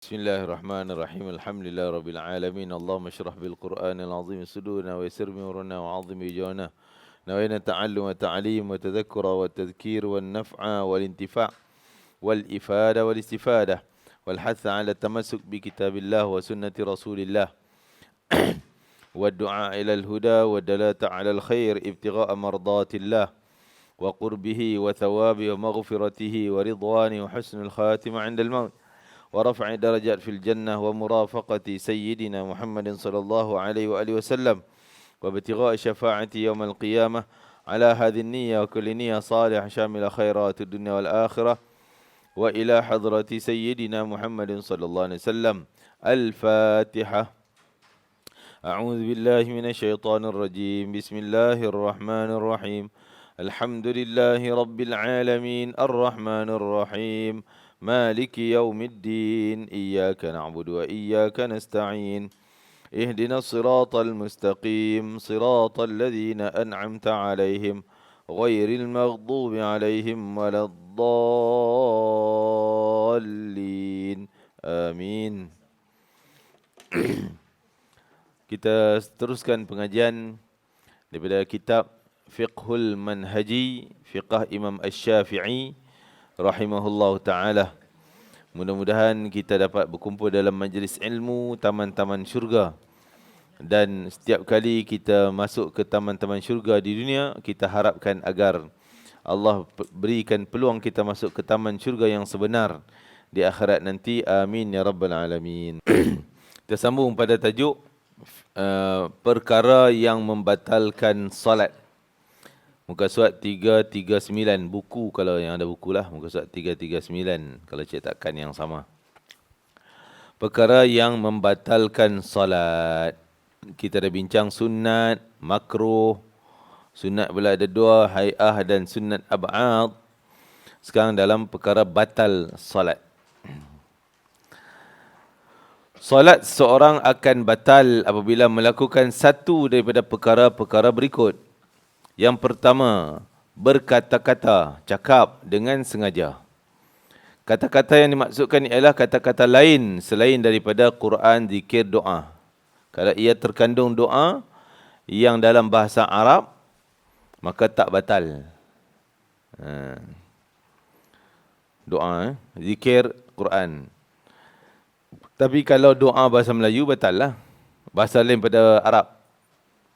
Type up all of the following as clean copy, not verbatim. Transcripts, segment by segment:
بسم الله الرحمن الرحيم الحمد لله رب العالمين اللهم اشرح بالقرآن العظيم صدورنا ويسر بأمورنا وعظم وجوهنا نوينا التعلم والتعليم والتذكر والتذكير والنفع والانتفاع والإفادة والاستفادة والحث على التمسك بكتاب الله وسنة رسول الله والدعاء إلى الهدى والدلالة على الخير ابتغاء مرضات الله وقربه وثوابه ومغفرته ورضوانه وحسن الخاتمة عند الموت ورفع درجات في الجنة ومرافقة سيدنا محمد صلى الله عليه وآله وسلم وابتغاء شفاعة يوم القيامة على هذه النية وكل نية صالحة شاملة خيرات الدنيا والآخرة وإلى حضرة سيدنا محمد صلى الله عليه وسلم. الفاتحة. أعوذ بالله من الشيطان الرجيم. بسم الله الرحمن الرحيم. الحمد لله رب العالمين الرحمن الرحيم مالك يوم الدين إياك نعبد وإياك نستعين اهدنا الصراط المستقيم صراط الذين أنعمت عليهم غير المغضوب عليهم ولا الضالين آمين. Kita teruskan pengajian daripada kitab Fiqhul Manhaji, Fiqh Imam Asy-Syafi'i rahimahullahu ta'ala. Mudah-mudahan kita dapat berkumpul dalam majlis ilmu taman-taman syurga. Dan setiap kali kita masuk ke taman-taman syurga di dunia, kita harapkan agar Allah berikan peluang kita masuk ke taman syurga yang sebenar di akhirat nanti. Amin ya rabbal alamin. Kita sambung pada tajuk perkara yang membatalkan salat. Muka surat 339, buku kalau yang ada buku lah, muka surat 339 kalau cetakan yang sama. Perkara yang membatalkan salat. Kita dah bincang sunat, makruh. Sunat pula ada dua, hai'ah dan sunat ab'ad. Sekarang dalam perkara batal salat. Salat seorang akan batal apabila melakukan satu daripada perkara-perkara berikut. Yang pertama, berkata-kata, cakap dengan sengaja. Kata-kata yang dimaksudkan ialah kata-kata lain selain daripada Quran, zikir, doa. Kalau ia terkandung doa yang dalam bahasa Arab, maka tak batal. Doa, zikir, Quran. Tapi kalau doa bahasa Melayu, batal lah. Bahasa lain pada Arab,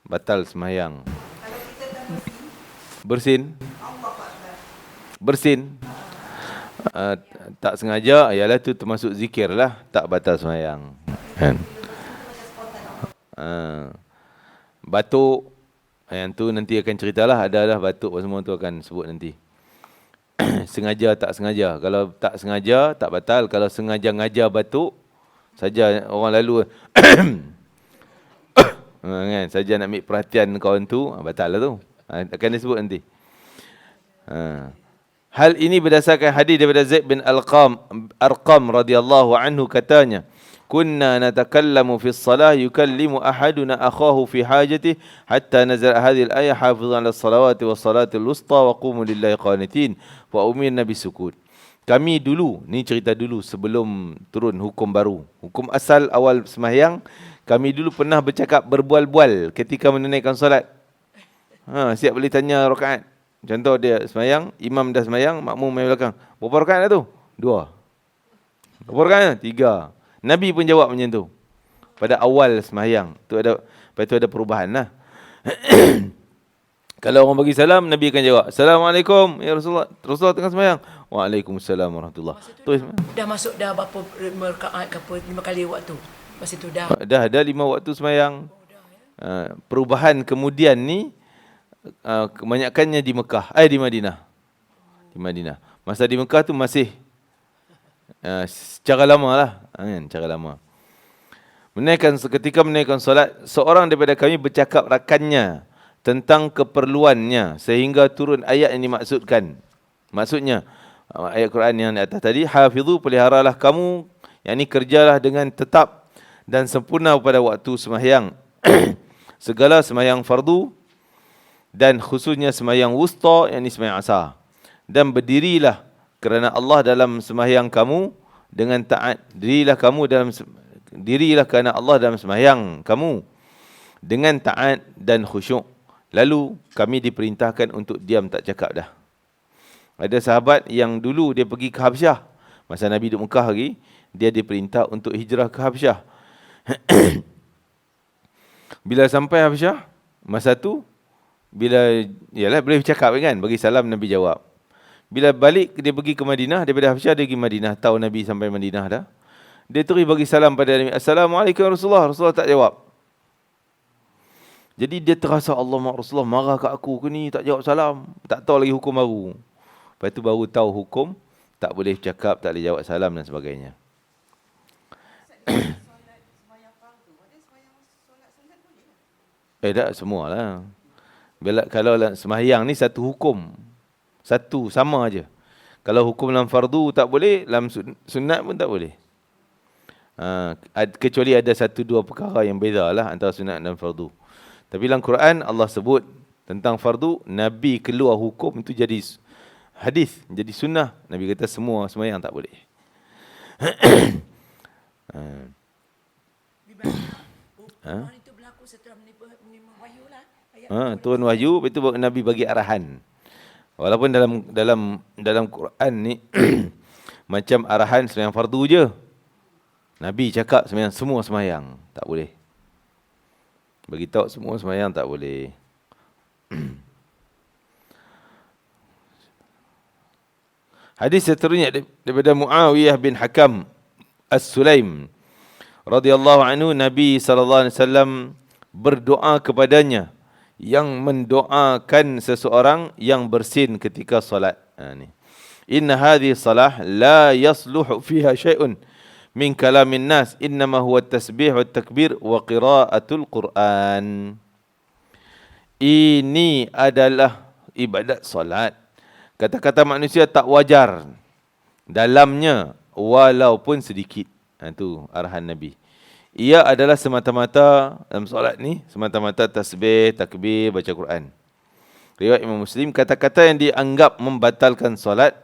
batal sembahyang. Bersin. Bersin. Tak sengaja, ialah tu termasuk zikir lah. Tak batal sembahyang. Kan? Batuk. Yang tu nanti akan ceritalah. Adalah batuk semua tu akan sebut nanti. Sengaja, tak sengaja. Kalau tak sengaja, tak batal. Kalau sengaja ngajar batuk, saja orang lalu kan, saja nak ambil perhatian kawan tu, batal lah tu. Akan disebut nanti. Hal ini berdasarkan hadis daripada Zaid bin Arqam radhiyallahu anhu, katanya, kunna natakallamu fi shalah yukallimu ahaduna akhahu fi hajatihi hatta nazala hadhihi al-ayah hafizan 'ala as-salawati was-salatil wusta wa qumu lillahi qanitin wa umirna bisukut. Kami dulu, ni cerita dulu sebelum turun hukum baru. Hukum asal awal sembahyang, kami dulu pernah bercakap berbual-bual ketika menunaikan solat. Siap boleh tanya rakaat. Contoh dia sembahyang, imam dah sembahyang, makmum main belakang. Berapa rakaat dah tu? 2. Berapa rakaat? 3. Nabi pun jawab macam tu. Pada awal sembahyang. Tu ada, lepas tu ada perubahan lah. Kalau orang bagi salam, Nabi akan jawab, Assalamualaikum ya Rasulullah. Rasulullah tengah sembahyang. Waalaikumsalam warahmatullahi. Dah masuk dah berapa rakaat ke apa, 5 kali waktu. Masa tu dah. Dah ada 5 waktu sembahyang. Perubahan kemudian ni kebanyakannya di Mekah, di Madinah. Di Madinah. Masa di Mekah tu masih secara lama lah, cara lama. Ketika menaikkan solat, seorang daripada kami bercakap rakannya tentang keperluannya sehingga turun ayat yang dimaksudkan. Maksudnya ayat Quran yang di atas tadi, hafizu, peliharalah kamu, yakni kerjalah dengan tetap dan sempurna pada waktu sembahyang. Segala sembahyang fardu dan khususnya sembahyang wusta, yakni sembahyang asar. Dan berdirilah kerana Allah dalam sembahyang kamu dengan taat. Dirilah kerana Allah dalam sembahyang kamu dengan taat dan khusyuk. Lalu kami diperintahkan untuk diam, tak cakap dah. Ada sahabat yang dulu dia pergi ke Habsyah. Masa Nabi duduk Mekah lagi, dia diperintah untuk hijrah ke Habsyah. Bila sampai Habsyah, masa tu, boleh bercakap kan, bagi salam Nabi jawab. Bila balik dia pergi ke Madinah, daripada Habsyah dia pergi Madinah, tahu Nabi sampai Madinah dah. Dia terus bagi salam pada Nabi, Assalamualaikum Rasulullah. Rasulullah tak jawab. Jadi dia terasa Allah Rasulullah marah kat aku ke ni, tak jawab salam. Tak tahu lagi hukum baru. Lepas tu baru tahu hukum, tak boleh cakap, tak boleh jawab salam dan sebagainya. Tak, semualah. Kalau sembahyang ni satu hukum. Satu, sama aja. Kalau hukum dalam fardu tak boleh, dalam sunat pun tak boleh. Kecuali ada satu dua perkara yang beza lah antara sunat dan fardu. Tapi dalam Quran Allah sebut tentang fardu, Nabi keluar hukum itu jadi hadis, jadi sunnah. Nabi kata semua sembahyang tak boleh. Itu berlaku setelah menerima wahyu lah. Turun wahyu, itu Nabi bagi arahan. Walaupun dalam Quran ni macam arahan sembahyang fardu je. Nabi cakap semua sembahyang tak boleh. Bagi tahu semua sembahyang tak boleh. Hadis seterusnya daripada Muawiyah bin Hakam As-Sulaim radhiyallahu anhu, Nabi sallallahu alaihi wasallam berdoa kepadanya yang mendoakan seseorang yang bersin ketika solat. Inna hadhihi salah la yasluhu fiha syai'un min kalamin nas, innama huwa tasbih wa takbir wa qiraatul Quran. Ini adalah ibadat solat. Kata-kata manusia tak wajar dalamnya walaupun sedikit. Itu arahan Nabi. Ia adalah semata-mata dalam solat ni, semata-mata tasbih, takbir, baca Quran. Riwayat Imam Muslim, kata-kata yang dianggap membatalkan solat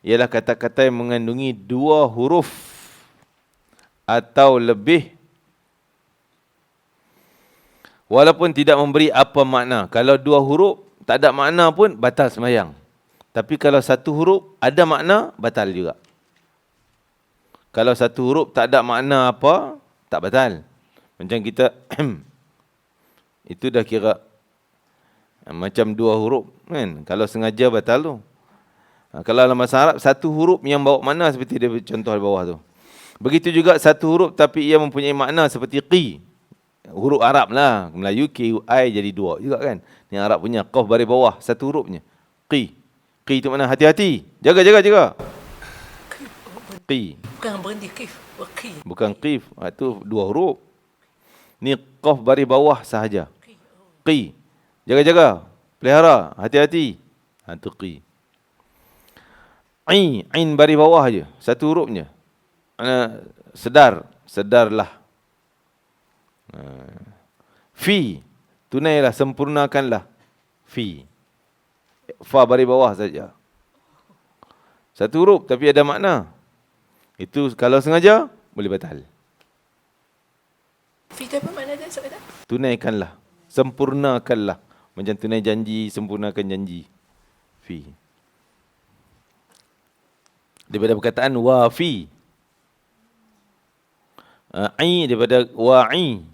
ialah kata-kata yang mengandungi 2 huruf atau lebih walaupun tidak memberi apa makna. Kalau 2 huruf tak ada makna pun batal sembahyang. Tapi kalau 1 huruf ada makna, batal juga. Kalau 1 huruf tak ada makna apa, tak batal. Macam kita itu dah kira macam 2 huruf kan. Kalau sengaja batal tu. Kalau dalam bahasa Arab 1 huruf yang bawa makna seperti dia contoh di bawah tu. Begitu juga 1 huruf tapi ia mempunyai makna seperti qi. Huruf Arab lah. Melayu Q-I jadi 2 juga kan. Yang Arab punya qaf baris bawah 1 hurufnya. Qi. Qi itu mana? Hati-hati. Jaga. Qi. Bukan berhenti qif. Bukan qif. Itu 2 huruf. Ni qaf baris bawah sahaja. Qi. Jaga. Pelihara. Hati-hati. Itu qi. Ain baris bawah je. 1 hurufnya. Sedarlah. Fi, tunailah, sempurnakanlah. Fi, fa baris bawah saja. 1 huruf tapi ada makna. Itu kalau sengaja boleh batal. Fi tu apa makna dia? Tunaikanlah, sempurnakanlah. Macam tunai janji, sempurnakan janji. Fi. Daripada perkataan wafi. Ai daripada wa'i.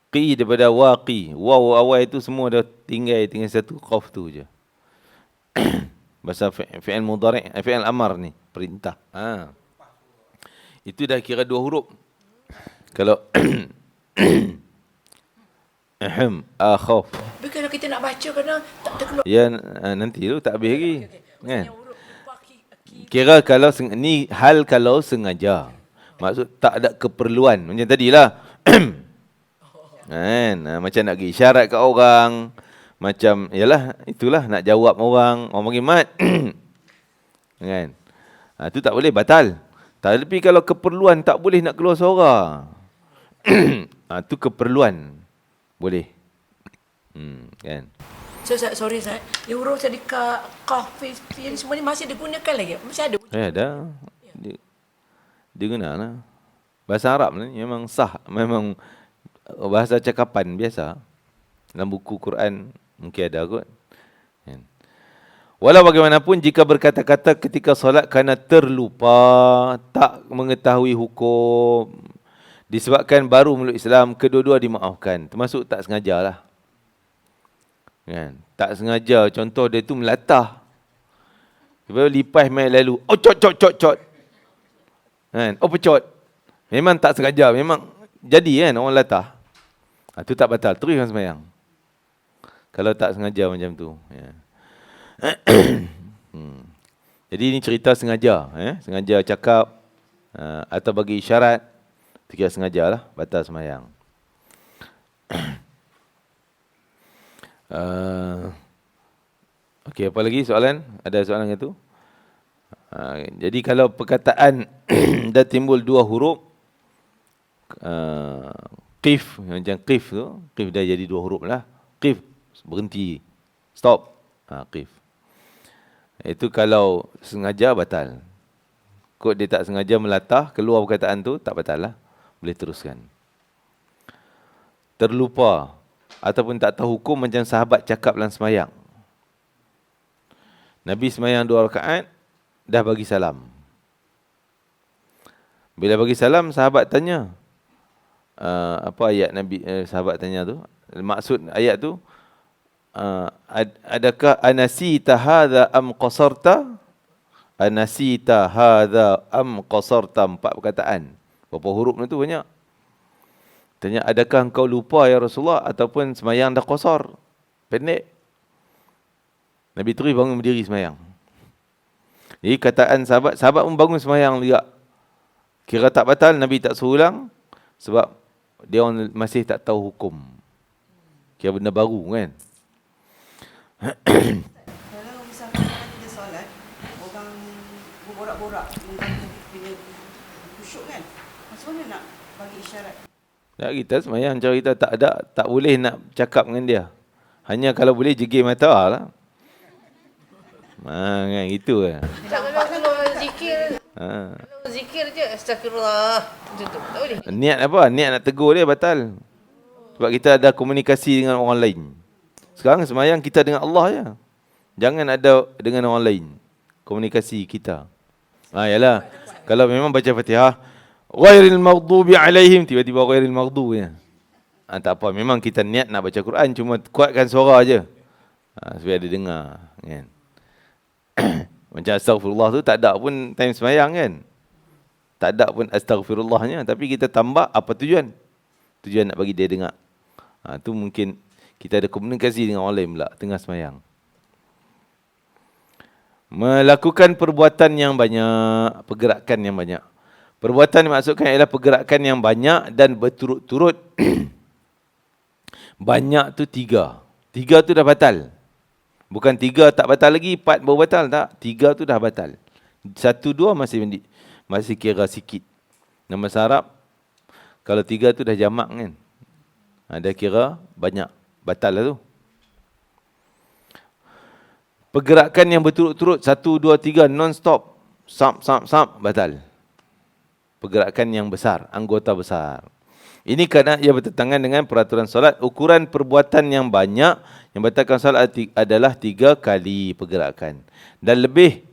Qi daripada waqi. Waw awal itu semua dah tinggal 1 qaf tu je. Bahasa fi'il mudhari', fi'il amar ni, perintah. Itu dah kira 2 huruf. Kalau akhaf. Tapi kalau kita nak baca kadang tak terkeluar. Ya, nanti tu tak habis lagi. Kan? Kira kalau ni hal kalau sengaja. Maksud tak ada keperluan. Macam tadilah. Kan? Macam nak bagi isyarat kat orang. Macam, yalah, itulah nak jawab orang panggil mat. Kan? Itu tak boleh, batal. Tapi kalau keperluan tak boleh nak keluar suara. Itu keperluan. Boleh. Kan? Sorry Ustaz. Yang huruf tadi ka, qaf, yang semua ni masih digunakan lagi? Masih ada? Ada. Dia guna lah. Bahasa Arab ni memang sah. Memang bahasa cakapan biasa. Dalam buku Quran mungkin ada kot. Kan? Walau bagaimanapun jika berkata-kata ketika solat kerana terlupa, tak mengetahui hukum, disebabkan baru meluk Islam, kedua-dua dimaafkan. Termasuk tak sengaja lah. Kan? Tak sengaja, contoh dia tu melatah. Lepas lipas main lalu, oh cot. Kan? Oh pecot. Memang tak sengaja, memang jadi kan orang latah. Itu tak batal, teruskan sembahyang. Kalau tak sengaja macam tu. Ya. Jadi ini cerita sengaja. Sengaja cakap atau bagi isyarat. Tidak sengaja lah, batal sembahyang. Okey, apa lagi soalan? Ada soalan itu? Jadi kalau perkataan dah timbul dua huruf, qif, macam qif tu, qif dah jadi dua huruf lah. Qif, berhenti, stop. Qif. Itu kalau sengaja batal. Kod dia tak sengaja melatah, keluar perkataan tu, tak batal lah. Boleh teruskan. Terlupa ataupun tak tahu hukum macam sahabat cakap dalam sembahyang. Nabi sembahyang 2 rakaat, dah bagi salam. Bila bagi salam, sahabat tanya, apa ayat Nabi, sahabat tanya tu, maksud ayat tu, adakah anasita hadha am qasarta? Anasita hadha am qasarta, 4 perkataan. Berapa huruf tu banyak. Tanya, adakah engkau lupa ya Rasulullah ataupun semayang dah qasar? Pendek. Nabi terus bangun berdiri semayang. Jadi kataan sahabat pun bangun semayang juga. Kira tak batal, Nabi tak suruh ulang sebab dia orang masih tak tahu hukum. Kira benda baru kan. Kalau misalkan kita solat, orang berborak-borak tentang punya khusyuk kan, macam mana nak bagi isyarat? Tak, kita semayang cara kita tak boleh nak cakap dengan dia. Hanya kalau boleh jegir mata lah. Kan gitu kan. Kalau zikir, kalau zikir je astagfirullah. Macam tu. Tak boleh. Niat apa? Niat nak tegur dia batal. Sebab kita ada komunikasi dengan orang lain. Sekarang semayang kita dengan Allah je. Jangan ada dengan orang lain. Komunikasi kita. Yalah. Kalau memang baca Fatihah, ghairil maghdubi alaihim, tiba-tiba ghairil maghdubi. Tak apa. Memang kita niat nak baca Quran, cuma kuatkan suara je. Supaya dia dengar. Kan? Macam astaghfirullah tu tak ada pun time semayang kan. Tak ada pun astaghfirullahnya. Tapi kita tambah apa tujuan? Tujuan nak bagi dia dengar. Tu mungkin kita ada komunikasi dengan orang lain pula tengah semayang. Melakukan perbuatan yang banyak, pergerakan yang banyak. Perbuatan dimaksudkan ialah pergerakan yang banyak dan berturut-turut. Banyak tu 3. 3 tu dah batal. Bukan 3 tak batal lagi, 4 baru batal. Tak, 3 tu dah batal. 1, 2 masih kira sikit. Nama Arab, kalau 3 tu dah jamak kan. Dah kira banyak. Batal lah tu. Pergerakan yang berturut-turut 1, 2, 3 non-stop. Sap, batal. Pergerakan yang besar, anggota besar. Ini kerana ia bertentangan dengan peraturan solat. Ukuran perbuatan yang banyak yang batalkan solat adalah 3 kali pergerakan. Dan lebih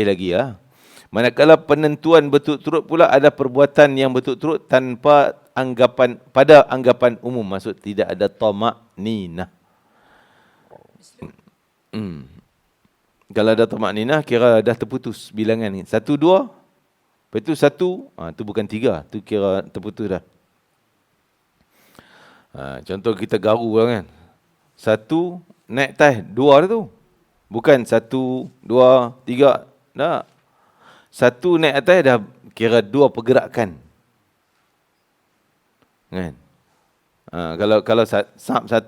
lagi ya. Manakala penentuan berturut-turut pula ada perbuatan yang berturut-turut tanpa pada anggapan umum. Maksud tidak ada tamak-ninah. Kalau ada tamak-ninah kira dah terputus bilangan ni. 1, 2. Lepas tu 1, tu bukan 3. Tu kira terputus dah. Contoh kita garu lah kan. 1 naik atas 2 dah tu. Bukan 1, 2, 3. Tak. 1 naik atas dah kira 2 pergerakan. Kan? Kalau sap 1,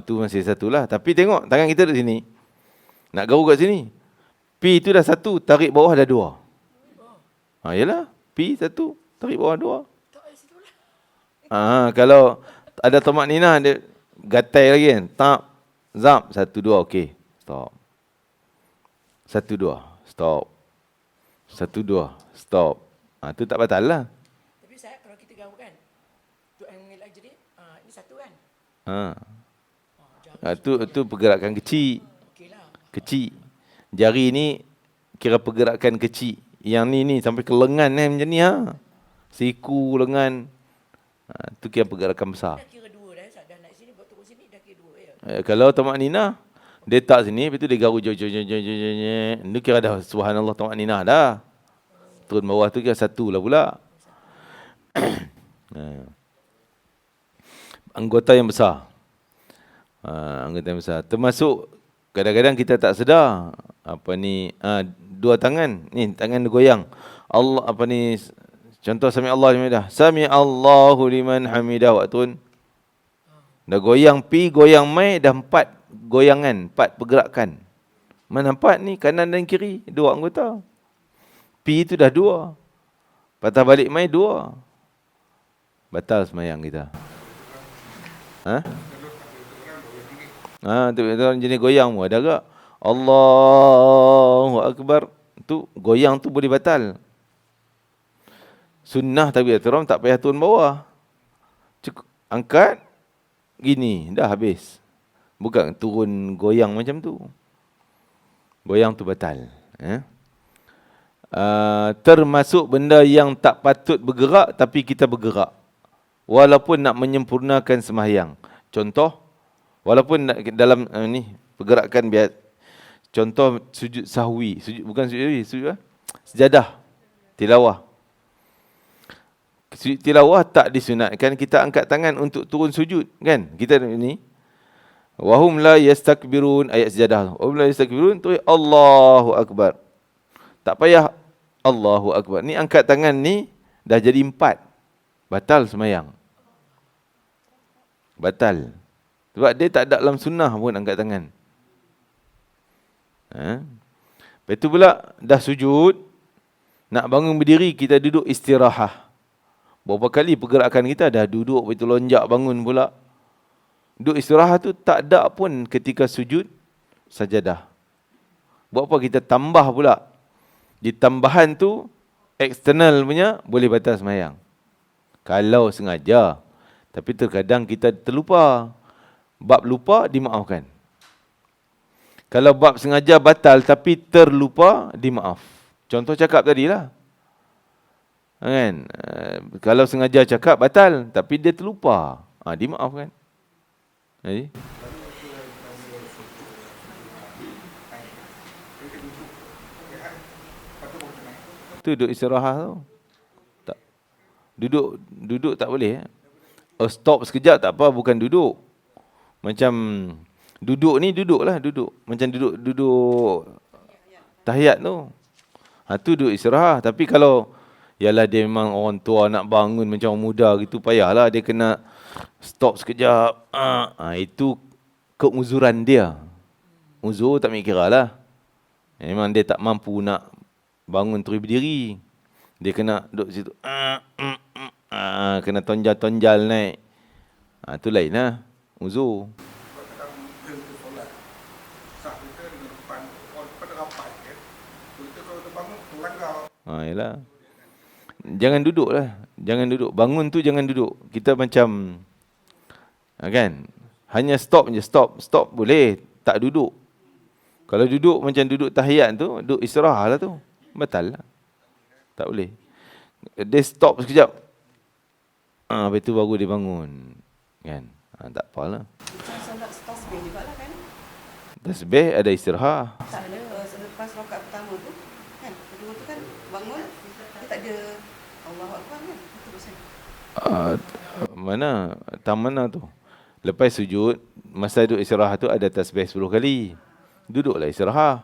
tu masih 1 lah. Tapi tengok tangan kita di sini. Nak garu kat sini. P tu dah 1, tarik bawah dah 2. Yalah. P 1, tarik bawah 2. Kalau ada tamak ninah, dia gatai lagi kan. Tak. Zam, 1, 2, okey. Stop. 1, 2, stop. 1, 2, stop. Tu tak batal lah. Tapi saya kalau kita gaul kan, untuk yang mengelak jerit, ini satu kan. Tu pergerakan kecil. Okey lah. Kecil. Jari ni kira pergerakan kecil. Yang ni sampai ke lengan macam ni ha. Siku, lengan. Tu kira pergerakan besar. Dah kira dua dah, dah naik sini, buat turun sini, dah kira dua ya. Kalau tamak nina, dia tak sini, lepas tu dia garu Itu kira dah subhanallah tamak nina dah. Turun bawah tu kira 1 lah pula. Anggota yang besar. Anggota yang besar. Termasuk kadang-kadang kita tak sedar. Dua tangan. Ni tangan goyang. Allah contoh sami Allah hamidah. Sami Allahu liman hamidah waktu dah goyang pi, goyang mai, dah 4 goyangan, 4 pergerakan. Mana 4 ni? Kanan dan kiri, 2 anggota. Pi tu dah 2. Patah balik mai 2. Batal semayang kita. Tu orang jenis goyang pun ada tak? Allahu Akbar. Tu goyang tu boleh batal. Sunnah takbiratul ihram tak payah turun bawah. Cukup angkat gini dah habis. Bukan turun goyang macam tu. Goyang tu batal. Termasuk benda yang tak patut bergerak tapi kita bergerak. Walaupun nak menyempurnakan sembahyang. Contoh, walaupun dalam pergerakan biasa. Contoh sujud sahwi, bukan sujud sahwi, sujud sejadah tilawah. Sujud tilawah tak disunatkan kita angkat tangan untuk turun sujud, kan? Kita ni wahum la yastakbirun, ayat sejadah. Wahum la yastakbirun tu Allahu Akbar. Tak payah Allahu Akbar. Ni angkat tangan ni dah jadi 4. Batal semayang. Batal. Sebab dia tak ada dalam sunnah pun angkat tangan. Lepas tu pula dah sujud, nak bangun berdiri kita duduk istirahah. Berapa kali pergerakan kita dah duduk, lepas tu lonjak bangun pula. Duduk istirahat tu tak ada pun ketika sujud sajadah. Buat apa kita tambah pula? Di tambahan tu, eksternal punya boleh batal semayang. Kalau sengaja. Tapi terkadang kita terlupa. Bab lupa dimaafkan. Kalau bab sengaja batal tapi terlupa, dimaaf. Contoh cakap tadilah. Kan? Kalau sengaja cakap batal tapi dia terlupa, dimaafkan. Jadi tu duduk istirahat tu. Tak. Duduk tak boleh. Stop sekejap tak apa, bukan duduk. Macam duduk ni duduklah, duduk. Macam duduk tahiyat tu. Tu duduk istirahat. Tapi kalau yalah dia memang orang tua nak bangun macam orang muda gitu, payahlah dia kena stop sekejap. Itu keuzuran dia. Uzur tak mikirlah lah. Memang dia tak mampu nak bangun terus berdiri. Dia kena duduk situ. Kena tonjal-tonjal naik. Tu lain lah. Uzur. Yalah. Jangan duduk lah. Jangan duduk. Bangun tu jangan duduk. Kita macam kan? Hanya stop je. Stop boleh. Tak duduk. Kalau duduk macam duduk tahiyat tu, duduk istirahat lah tu. Batal lah. Tak boleh. Dia stop sekejap. Lepas tu baru dia bangun. Kan? Tak apalah. Macam solat tasbih juga lah kan? Tasbih ada istirahat. Tak ada. Selepas rakaat pertama tu, kan? Kedua tu kan bangun, dia tak ada Allahu Akbar kan? Mana tu? Lepas sujud, masa duduk istirahat tu ada tasbih 10 kali. Duduklah istirahat.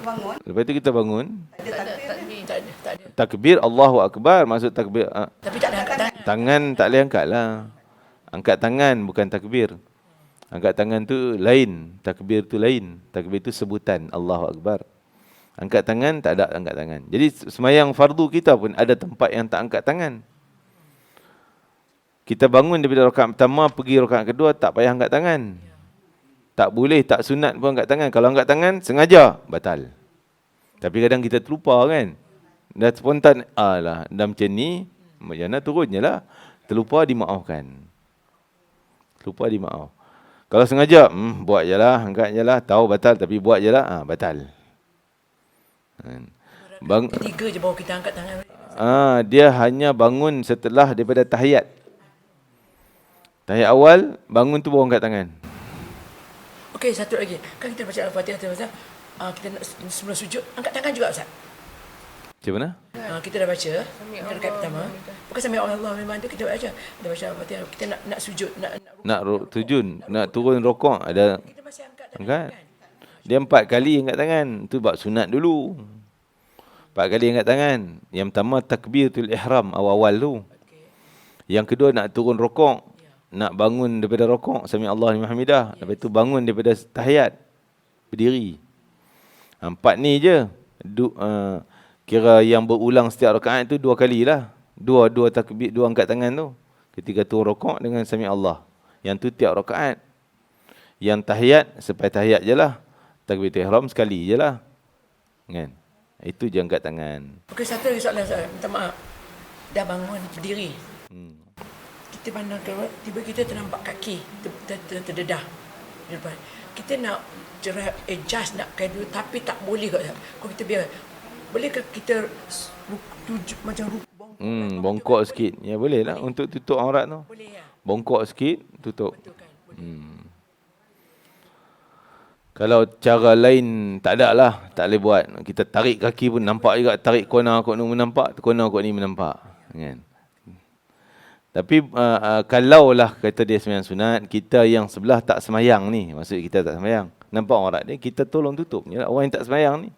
Bangun. Lepas tu kita bangun. Tak ada takbir kan? Tak ada. Takbir Allahu Akbar. Maksud takbir. Tapi tak ada angkat tangan. Tangan tak boleh angkat lah. Angkat tangan bukan takbir. Angkat tangan tu lain. Takbir tu lain. Takbir tu sebutan Allahu Akbar. Angkat tangan tak ada angkat tangan. Jadi semayang fardu kita pun ada tempat yang tak angkat tangan. Kita bangun daripada rakaat pertama pergi rakaat kedua tak payah angkat tangan. Tak boleh, tak sunat pun angkat tangan. Kalau angkat tangan, sengaja, batal. Tapi kadang kita terlupa kan. Dah spontan, alah, dah macam ni, macam mana turun je lah. Terlupa, dimaafkan. Terlupa, dimaaf. Kalau sengaja, buat je lah, angkat je lah. Tahu batal, tapi buat je lah, batal. Tiga je baru kita angkat tangan. Dia hanya bangun setelah daripada tahiyat. Tahiyat awal, bangun tu baru angkat tangan. Okey, satu lagi. Kan kita baca Al-Fatihah tu, Ustaz. Kita nak sebelum sujud, angkat tangan juga, Ustaz. Macam mana? Kita dah baca rakaat pertama. Bukan sami Allah memang tu kita baca. Kita baca Al-Fatihah. Kita nak sujud, nak sujud, nak turun rokok, ada kita masih angkat tangan. angkat. Dia 4 kali angkat tangan. Tu bab sunat dulu. 4 kali angkat tangan. Yang pertama takbiratul ihram awal-awal tu. Yang kedua nak turun rokok. Nak bangun daripada rokok, sami Allah liman hamidah. Lepas tu bangun daripada tahiyat, berdiri. 4 ni je. Kira yang berulang setiap rakaat tu 2 kali lah. 2 takbir, 2 angkat tangan tu. Ketika turun rokok dengan sami Allah. Yang tu tiap rakaat. Yang tahiyat, sampai tahiyat je lah. Takbiratul ihram sekali je lah. Kan? Itu je angkat tangan. Okey, satu lagi soalan, Ustaz. Minta maaf. Dah bangun, berdiri. Kita pandang keluar, tiba kita ternampak kaki terdedah di depan. Kita nak adjust, nak kain dulu, tapi tak boleh kot. Kalau kita biar, bolehkah kita macam bongkok sikit. Ya boleh lah untuk tutup aurat tu. Boleh ya? Bongkok sikit, tutup. Betul kan? Boleh. Kalau cara lain tak ada lah, tak boleh buat. Kita tarik kaki pun nampak juga, tarik corner kot ni menampak, corner kot ni menampak. Kan? Tapi kalau lah kata dia sembahyang sunat, kita yang sebelah tak semayang ni, maksud kita tak semayang, nampak aurat dia, kita tolong tutup je lah orang yang tak semayang ni.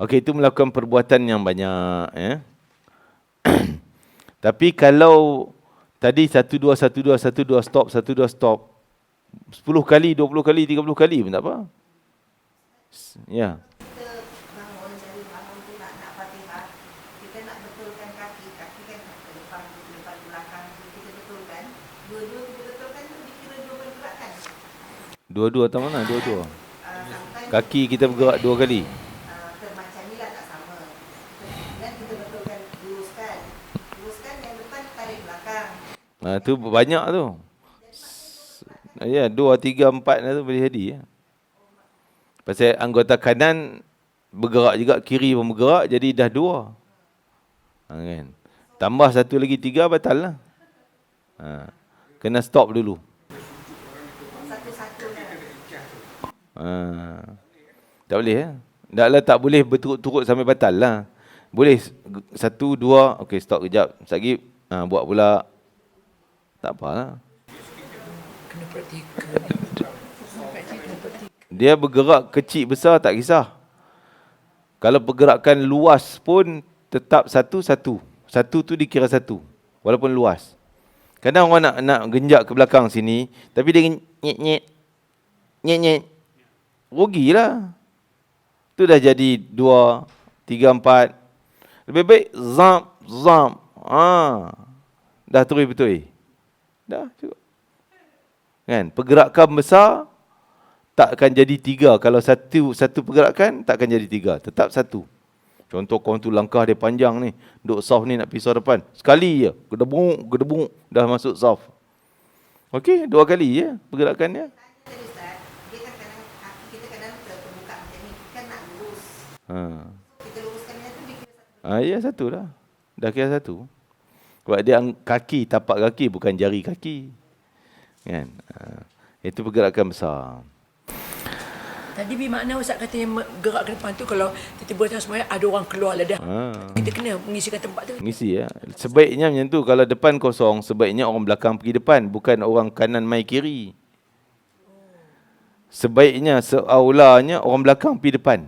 Okey, itu melakukan perbuatan yang banyak. Ya. Tapi kalau tadi 1, 2, 1, 2, 1, 2, stop, 1, 2, stop, 10 kali, 20 kali, 30 kali pun tak apa. Ya. Dua-dua atau mana? Dua-dua. Kaki kita bergerak 2 kali. Macam ni lah tak sama. Dan kita betulkan, luruskan. Luruskan yang depan, tarik belakang. Tu banyak tu. Ya, 2, 3, 4 tu boleh jadi. Ya. Pasal anggota kanan bergerak juga, kiri pun bergerak, jadi dah 2. Kan? Tambah 1 lagi 3, batal lah. Kena stop dulu. Tak boleh ya? Tak boleh berturut-turut sampai batal lah. Boleh 1, 2, okey stop kejap. Sekejap lagi buat pula. Tak apalah. Kena praktikal. Dia bergerak kecil besar tak kisah. Kalau pergerakan luas pun tetap satu. Satu tu dikira 1. Walaupun luas. Kadang orang nak genjak ke belakang sini, tapi dia nyet. Rugilah. Tu dah jadi 2, 3, 4. Lebih baik zam. Dah betul. Dah cukup. Kan? Pergerakan besar tak akan jadi 3. Kalau satu pergerakan tak akan jadi 3. Tetap 1. Contoh kawan tu langkah dia panjang ni. Duduk saf ni nak pergi saf depan. Sekali je. Gedebuk. Dah masuk saf. Okey, 2 kali je pergerakan dia. Kita luruskan yang tu dikira 1. Ya, 1 lah. Dah kira 1. Sebab dia kaki, tapak kaki bukan jari kaki. Kan? Itu pergerakan besar. Tadi bermakna Ustaz kata yang gerak ke depan tu, kalau tiba-tiba semuanya ada orang keluar lah dah. Kita kena mengisikan tempat tu. Ngisi ya. Sebaiknya macam tu. Kalau depan kosong, sebaiknya orang belakang pergi depan. Bukan orang kanan mai kiri. Sebaiknya, seaulanya orang belakang pergi depan.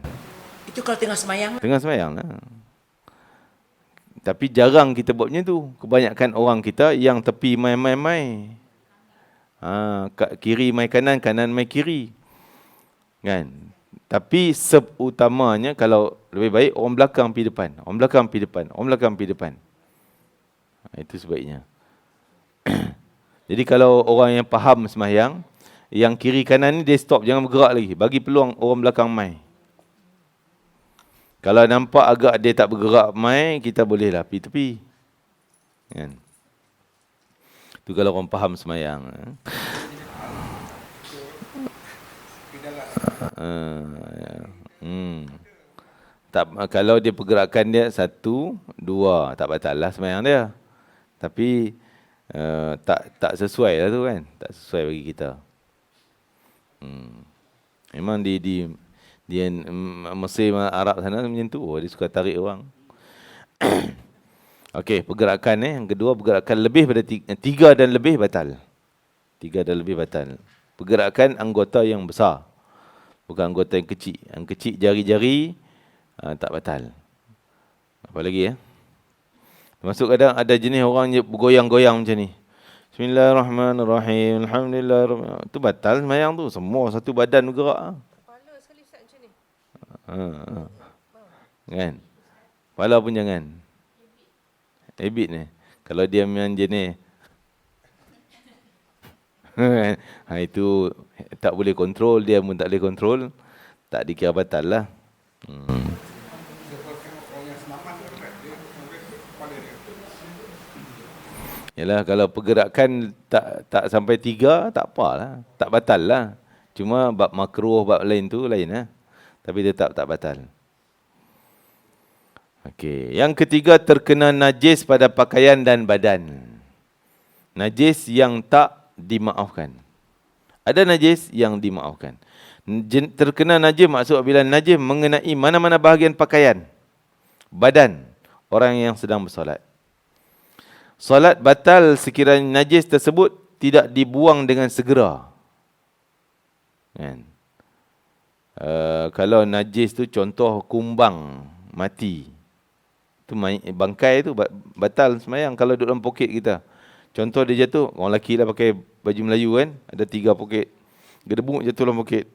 Itu kalau tengah semayang. Tengah semayang lah. Tapi jarang kita buat macam tu. Kebanyakan orang kita yang tepi mai. Kiri mai kanan, kanan mai kiri. Kan? Tapi seutamanya kalau lebih baik orang belakang pergi depan. Orang belakang pergi depan. Itu sebaiknya. Jadi kalau orang yang faham sembahyang, yang kiri kanan ni dia stop, jangan bergerak lagi. Bagi peluang orang belakang mai. Kalau nampak agak dia tak bergerak mai, kita bolehlah pergi tepi. Kan? Tu kalau orang faham semayang. Tak, kalau dia pergerakan dia 1, 2, tak batal lah semayang dia. Tapi tak sesuai lah tu kan. Tak sesuai bagi kita. Memang di Mesir, Arab sana macam tu. Dia suka tarik orang. Okey, pergerakan yang kedua, pergerakan lebih pada 3 dan lebih batal. 3 dan lebih batal. Pergerakan anggota yang besar. Bukan anggota yang kecil. Yang kecil jari-jari tak batal. Apa lagi ya? Termasuk kadang ada jenis orang bergoyang-goyang macam ni. Bismillahirrahmanirrahim. Alhamdulillah. Itu batal semayang tu. Semua satu badan bergerak. Kepala sekali Ustaz macam ni. Kan? Kepala pun jangan. Habit ni. Kalau dia memang jenis itu tak boleh kontrol, dia pun tak boleh kontrol, tak dikira batal lah. Yalah, kalau pergerakan tak sampai 3, tak apalah, tak batal lah. Cuma bab makruh, bab lain tu lain lah. Tapi tetap tak batal. Okey, yang ketiga, terkena najis pada pakaian dan badan. Najis yang tak dimaafkan. Ada najis yang dimaafkan. Terkena najis maksud bila najis mengenai mana-mana bahagian pakaian, badan orang yang sedang bersolat. Solat batal sekiranya najis tersebut tidak dibuang dengan segera. Kan? Kalau najis tu contoh kumbang mati, tu bangkai tu batal semayang kalau duduk dalam poket kita. Contoh dia jatuh, orang lelaki lah pakai baju Melayu kan, ada 3 poket, gedebuk jatuh dalam poket.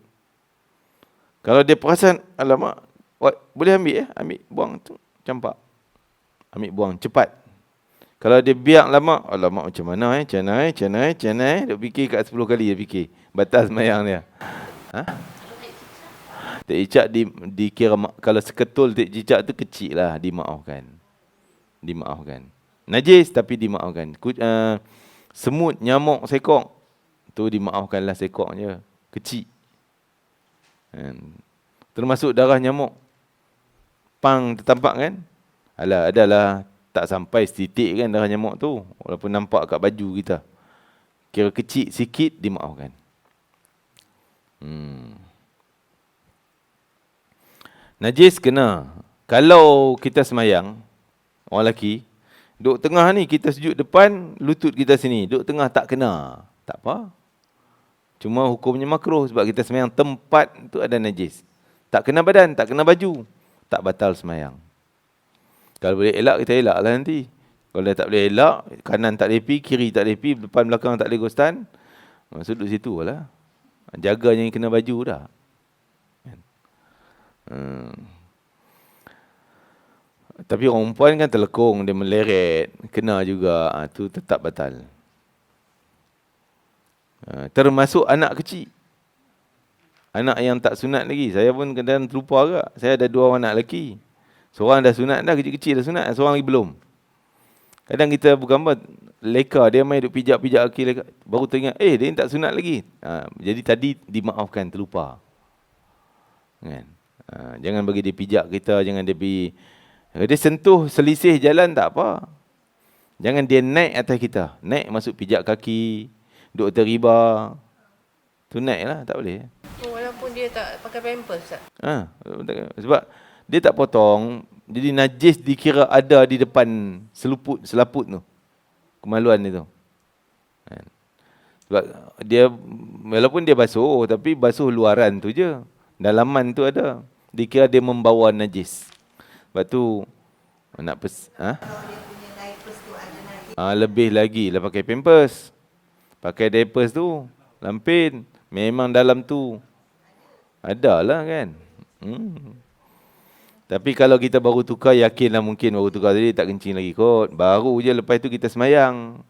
Kalau dia perasan, alamak, boleh ambil ambil buang tu, campak. Ambil buang cepat. Kalau dia biar lama, alamak macam mana canai, dia fikir kat 10 kali dia fikir. Batal semayang dia. Tak cicak dikira, kalau seketul tak cicak tu kecil lah, dimaafkan. Dimaafkan. Najis tapi dimaafkan. Semut, nyamuk, sekok, tu dimaafkanlah sekoknya. Kecil. Termasuk darah nyamuk. Pang tertampak kan? Alah, adalah tak sampai setitik kan darah nyamuk tu. Walaupun nampak kat baju kita. Kira kecil sikit, dimaafkan. Najis kena. Kalau kita semayang, orang lelaki, duduk tengah ni, kita sujud depan, lutut kita sini. Duduk tengah tak kena. Tak apa. Cuma hukumnya makruh sebab kita semayang tempat tu ada najis. Tak kena badan, tak kena baju. Tak batal semayang. Kalau boleh elak, kita elak lah nanti. Kalau dah tak boleh elak, kanan tak boleh pergi, kiri tak boleh pergi, depan belakang tak boleh gostan, maksud duduk situ lah. Jaga yang kena baju dah. Tapi orang perempuan kan terlekung, dia meleret, kena juga, tu tetap batal. Termasuk anak kecil. Anak yang tak sunat lagi. Saya pun kadang terlupa agak. Saya ada 2 anak lelaki. Seorang dah sunat dah, kecil-kecil dah sunat, seorang lagi belum. Kadang kita bukan apa, leka, dia main duk pijak-pijak kaki leka. Baru teringat, dia tak sunat lagi. Jadi tadi dimaafkan, terlupa. Kan? Jangan bagi dia pijak kita, jangan dia pergi. Dia sentuh selisih jalan tak apa. Jangan dia naik atas kita. Naik masuk pijak kaki, duk teriba. Tu naik lah, tak boleh. Walaupun dia tak pakai pampers tak? Sebab dia tak potong, jadi najis dikira ada di depan selaput tu. Kemaluan dia tu. Sebab dia, walaupun dia basuh, tapi basuh luaran tu je. Dalaman tu ada. Dikira dia membawa najis. Sebab tu, nak lebih lagi lah pakai pampers. Pakai diapers tu, lampin. Memang dalam tu adalah kan. Tapi kalau kita baru tukar, yakinlah mungkin baru tukar tadi tak kencing lagi kot. Baru je lepas tu kita semayang.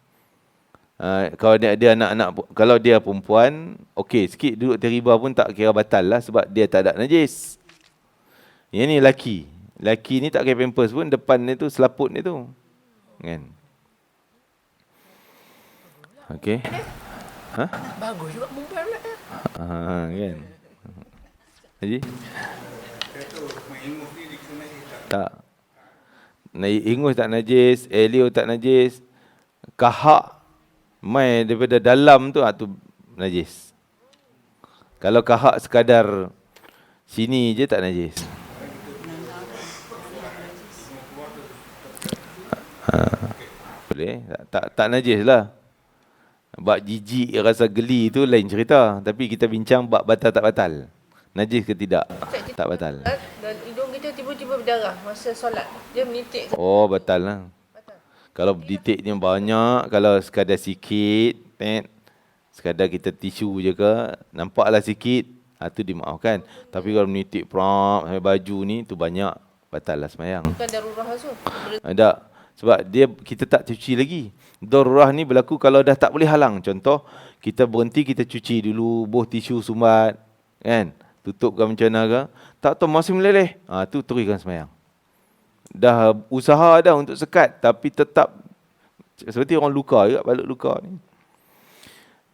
Kalau dia anak-anak, kalau dia perempuan, okey, sikit duduk teriba pun tak kira batal lah sebab dia tak ada najis. Yang ni laki. Laki ni tak pakai pampers pun, depan ni tu selaput ni tu. Kan? Okey. Bagus juga perempuan pula. Kan? Haji? Tak. Ingus tak najis, elio tak najis. Kahak mai daripada dalam tu, tu najis. Kalau kahak sekadar sini je tak najis. Boleh, tak najis lah. Bab jijik rasa geli tu lain cerita. Tapi kita bincang bab batal tak batal. Najis ke tidak? Tak batal. Dan hidung kita tiba-tiba berdarah masa solat. Dia menitik. Oh, batal lah. Batal. Kalau titiknya banyak, kalau sekadar sikit, sekadar kita tisu je ke, nampaklah sikit, tu dimaafkan. Tapi kalau menitik prap sampai baju ni, tu banyak, batal lah sembahyang. Bukan darurah tu. Tak. Sebab kita tak cuci lagi. Darurah ni berlaku kalau dah tak boleh halang. Contoh, kita berhenti, kita cuci dulu, buh tisu sumbat, kan? Tutupkan macam mana ke. Tak tahu masih meleleh. Tu teruskan sembahyang. Dah usaha dah untuk sekat, tapi tetap seperti orang luka juga, balut luka ni.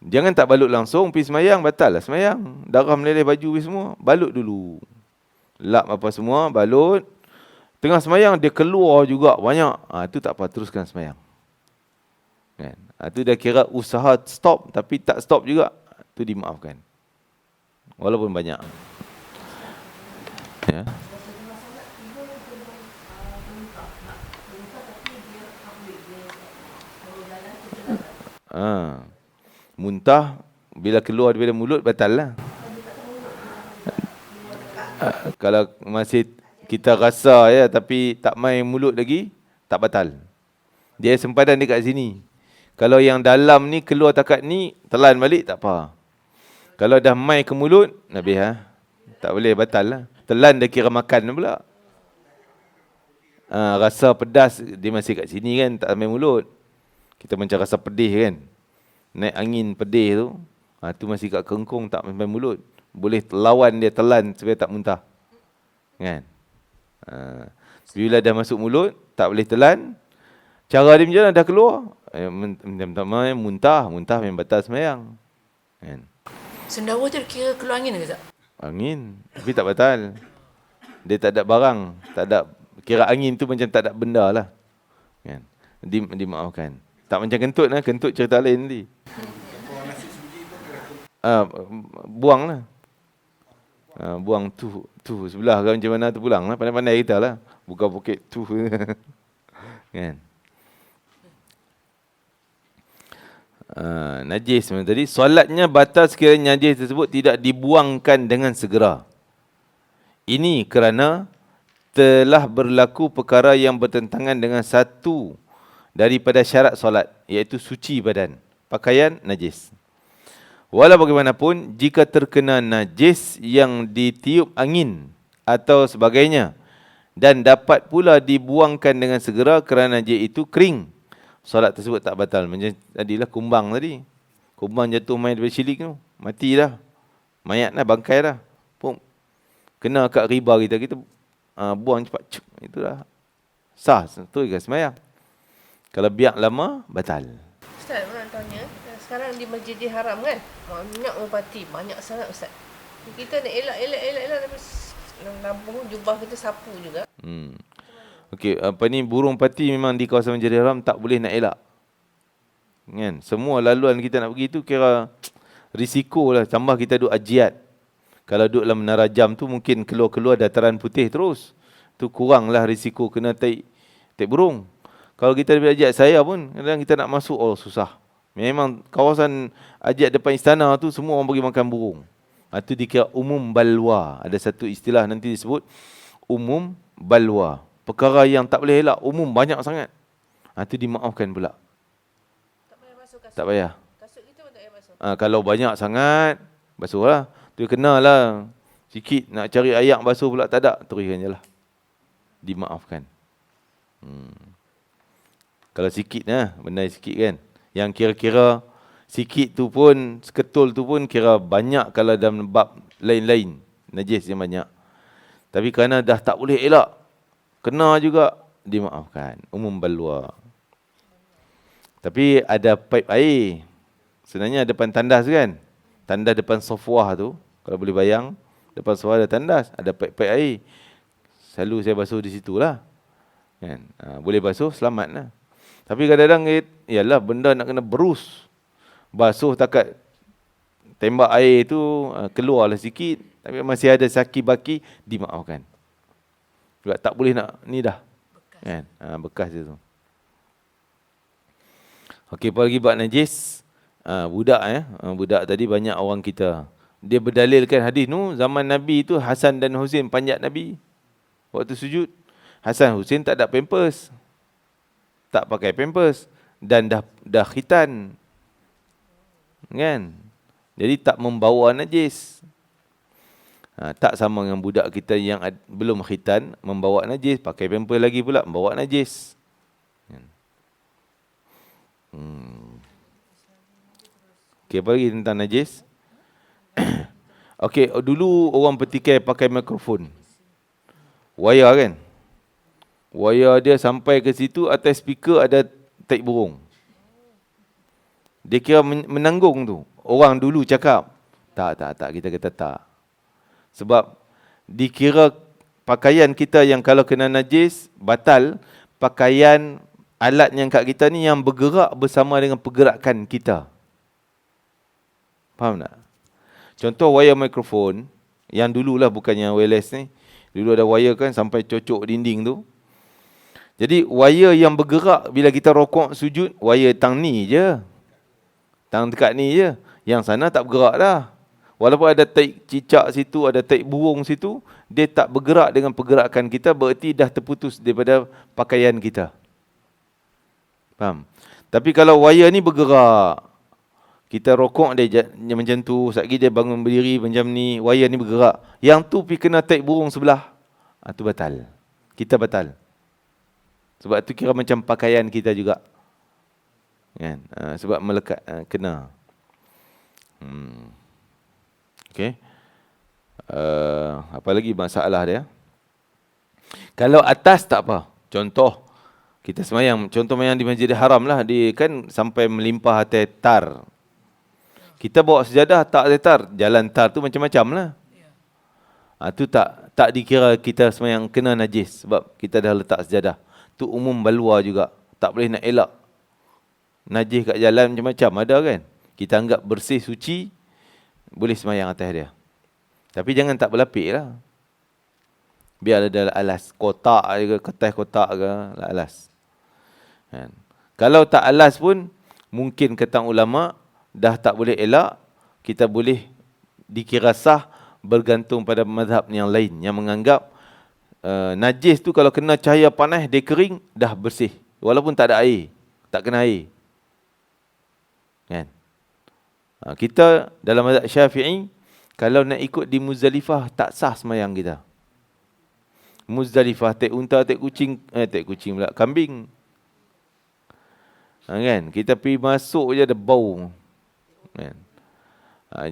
Jangan tak balut langsung, pergi sembahyang, batal lah sembahyang. Darah meleleh baju semua, balut dulu. Lap apa semua, balut. Tengah sembahyang dia keluar juga banyak. Tu tak apa, teruskan sembahyang. Kan? Tu dah kira usaha stop, tapi tak stop juga. Tu dimaafkan. Walaupun banyak. Ya. Muntah bila keluar daripada mulut batal lah. Kalau masih kita rasa ya tapi tak main mulut lagi, tak batal. Dia sempadan dekat sini. Kalau yang dalam ni keluar takat ni, telan balik tak apa. Kalau dah main ke mulut, Nabi tak boleh, batal lah. Telan dah kira makan pula. Rasa pedas dia masih kat sini kan, tak main mulut. Kita macam rasa pedih kan. Naik angin pedih tu, tu masih kat kengkung, tak sampai mulut. Boleh lawan dia, telan supaya tak muntah. Kan? Bila dah masuk mulut, tak boleh telan. Cara dia macam mana dah keluar? Muntah memang batal sembahyang. Kan? Sendawa tu kira keluar angin ke tak? Angin, tapi tak batal. Dia tak ada barang, tak ada, kira angin tu macam tak ada benda lah. Kan? Dimaafkan. Tak macam kentut lah, kentut cerita lain nanti. Buang lah. Buang tu sebelah ke macam mana tu pulang lah. Pandai-pandai kita lah. Buka poket tu. Kan? Najis macam tadi. Solatnya batal sekiranya najis tersebut tidak dibuangkan dengan segera. Ini kerana telah berlaku perkara yang bertentangan dengan satu daripada syarat solat, iaitu suci badan, pakaian, najis. Walau bagaimanapun, jika terkena najis yang ditiup angin atau sebagainya dan dapat pula dibuangkan dengan segera kerana najis itu kering, solat tersebut tak batal. Macam tadilah kumbang tadi. Kumbang jatuh main daripada siling tu, mati dah. Mayat dah, bangkai dah. Pum. Kena kat riba kita buang cepat. Itulah. Sah, teruskan sembahyang. Kalau biar lama, batal. Ustaz, nak tanya. Sekarang di Masjidil Haram kan, banyak merpati, banyak sangat Ustaz. Kita nak elak tapi lambung jubah kita sapu juga. Okey, burung pati memang di kawasan Masjidil Haram tak boleh nak elak. Kan? Semua laluan kita nak pergi tu kira risiko lah. Tambah kita duduk ajiat. Kalau duduk dalam menara jam tu mungkin keluar dataran putih terus. Tu kuranglah risiko kena tai burung. Kalau kita lebih ajiat saya pun, kadang kita nak masuk, susah. Memang kawasan ajiat depan istana tu semua orang pergi makan burung. Itu dikira umum balwa. Ada satu istilah nanti disebut umum balwa. Perkara yang tak boleh elak, umum banyak sangat. Itu dimaafkan pula. Tak payah basuh kasut. Tak payah. Kasut kita pun tak payah basuh. Kalau banyak sangat, basuhlah. Tu kenalah. Sikit nak cari ayak basuh pula tak ada, teruskan je lah. Dimaafkan. Kalau sikit benda sikit kan. Yang kira-kira Sikit tu pun, seketul tu pun kira banyak kalau dalam bab lain-lain. Najis yang banyak. Tapi kerana dah tak boleh elak, kena juga, dimaafkan. Umum balwa. Tapi ada paip air. Sebenarnya depan tandas kan. Tandas depan sofwah tu, kalau boleh bayang, depan sofwah ada tandas, ada paip-paip air. Selalu saya basuh di situlah. Kan? Boleh basuh, selamat lah. Tapi kadang-kadang, ialah benda nak kena berus. Basuh takat tembak air tu, keluarlah sikit. Tapi masih ada saki baki, dimaafkan. Juga tak boleh nak, ni dah. Bekas. Kan? Bekas dia tu. Okey, apa lagi bab najis? Budak budak tadi banyak orang kita. Dia berdalilkan hadis tu, zaman Nabi tu Hasan dan Husain panjat Nabi. Waktu sujud, Hasan Husain tak ada pampers. Tak pakai pampers dan dah khitan. Kan? Jadi tak membawa najis. Tak sama dengan budak kita yang belum khitan, membawa najis, pakai pampers lagi pula, membawa najis. Okey, apa lagi tentang najis? Okey, dulu orang petikai pakai mikrofon. Wayar kan? Wayar dia sampai ke situ, atas speaker ada taik burung. Dia kira menanggung tu. Orang dulu cakap, tak, kita kata tak. Sebab dikira pakaian kita yang kalau kena najis, batal. Pakaian alat yang kat kita ni yang bergerak bersama dengan pergerakan kita. Faham tak? Contoh wayar mikrofon, yang dululah bukan yang wireless ni. Dulu ada wayar kan sampai cocok dinding tu. Jadi wayar yang bergerak bila kita rokok sujud, wayar tang ni je. Tang dekat ni je. Yang sana tak bergerak dah. Walaupun ada taik cicak situ, ada taik burung situ, dia tak bergerak dengan pergerakan kita, berarti dah terputus daripada pakaian kita. Faham? Tapi kalau wayar ni bergerak, kita rokok dia macam tu, sekali dia bangun berdiri macam ni, wayar ni bergerak. Yang tu pergi kena taik burung sebelah, tu batal. Kita batal. Sebab tu kira macam pakaian kita juga. Kan? Sebab melekat, kena. Okey. Apa lagi masalah dia? Kalau atas tak apa. Contoh, kita semayang, contoh semayang di Masjidil Haram lah, dia kan sampai melimpah atas tar. Kita bawa sejadah tak atas tar, jalan tar tu macam-macam lah. Tu tak dikira kita semayang kena najis sebab kita dah letak sejadah. Tu umum balwa juga. Tak boleh nak elak. Najis kat jalan macam-macam ada kan. Kita anggap bersih, suci, boleh semayang atas dia. Tapi jangan tak berlapik lah. Biar ada alas. Kotak ke, kertas kotak ke, alas. Kan? Kalau tak alas pun, mungkin kata ulama, dah tak boleh elak, kita boleh dikira sah bergantung pada mazhab yang lain. Yang menganggap najis tu kalau kena cahaya panas, dia kering, dah bersih. Walaupun tak ada air. Tak kena air. Kan? Kita dalam mazhab Syafi'i, kalau nak ikut di Muzdalifah, tak sah semayang kita. Muzdalifah, tek unta, tek kucing pula, kambing. Kan? Kita pergi masuk je ada bau. Kan?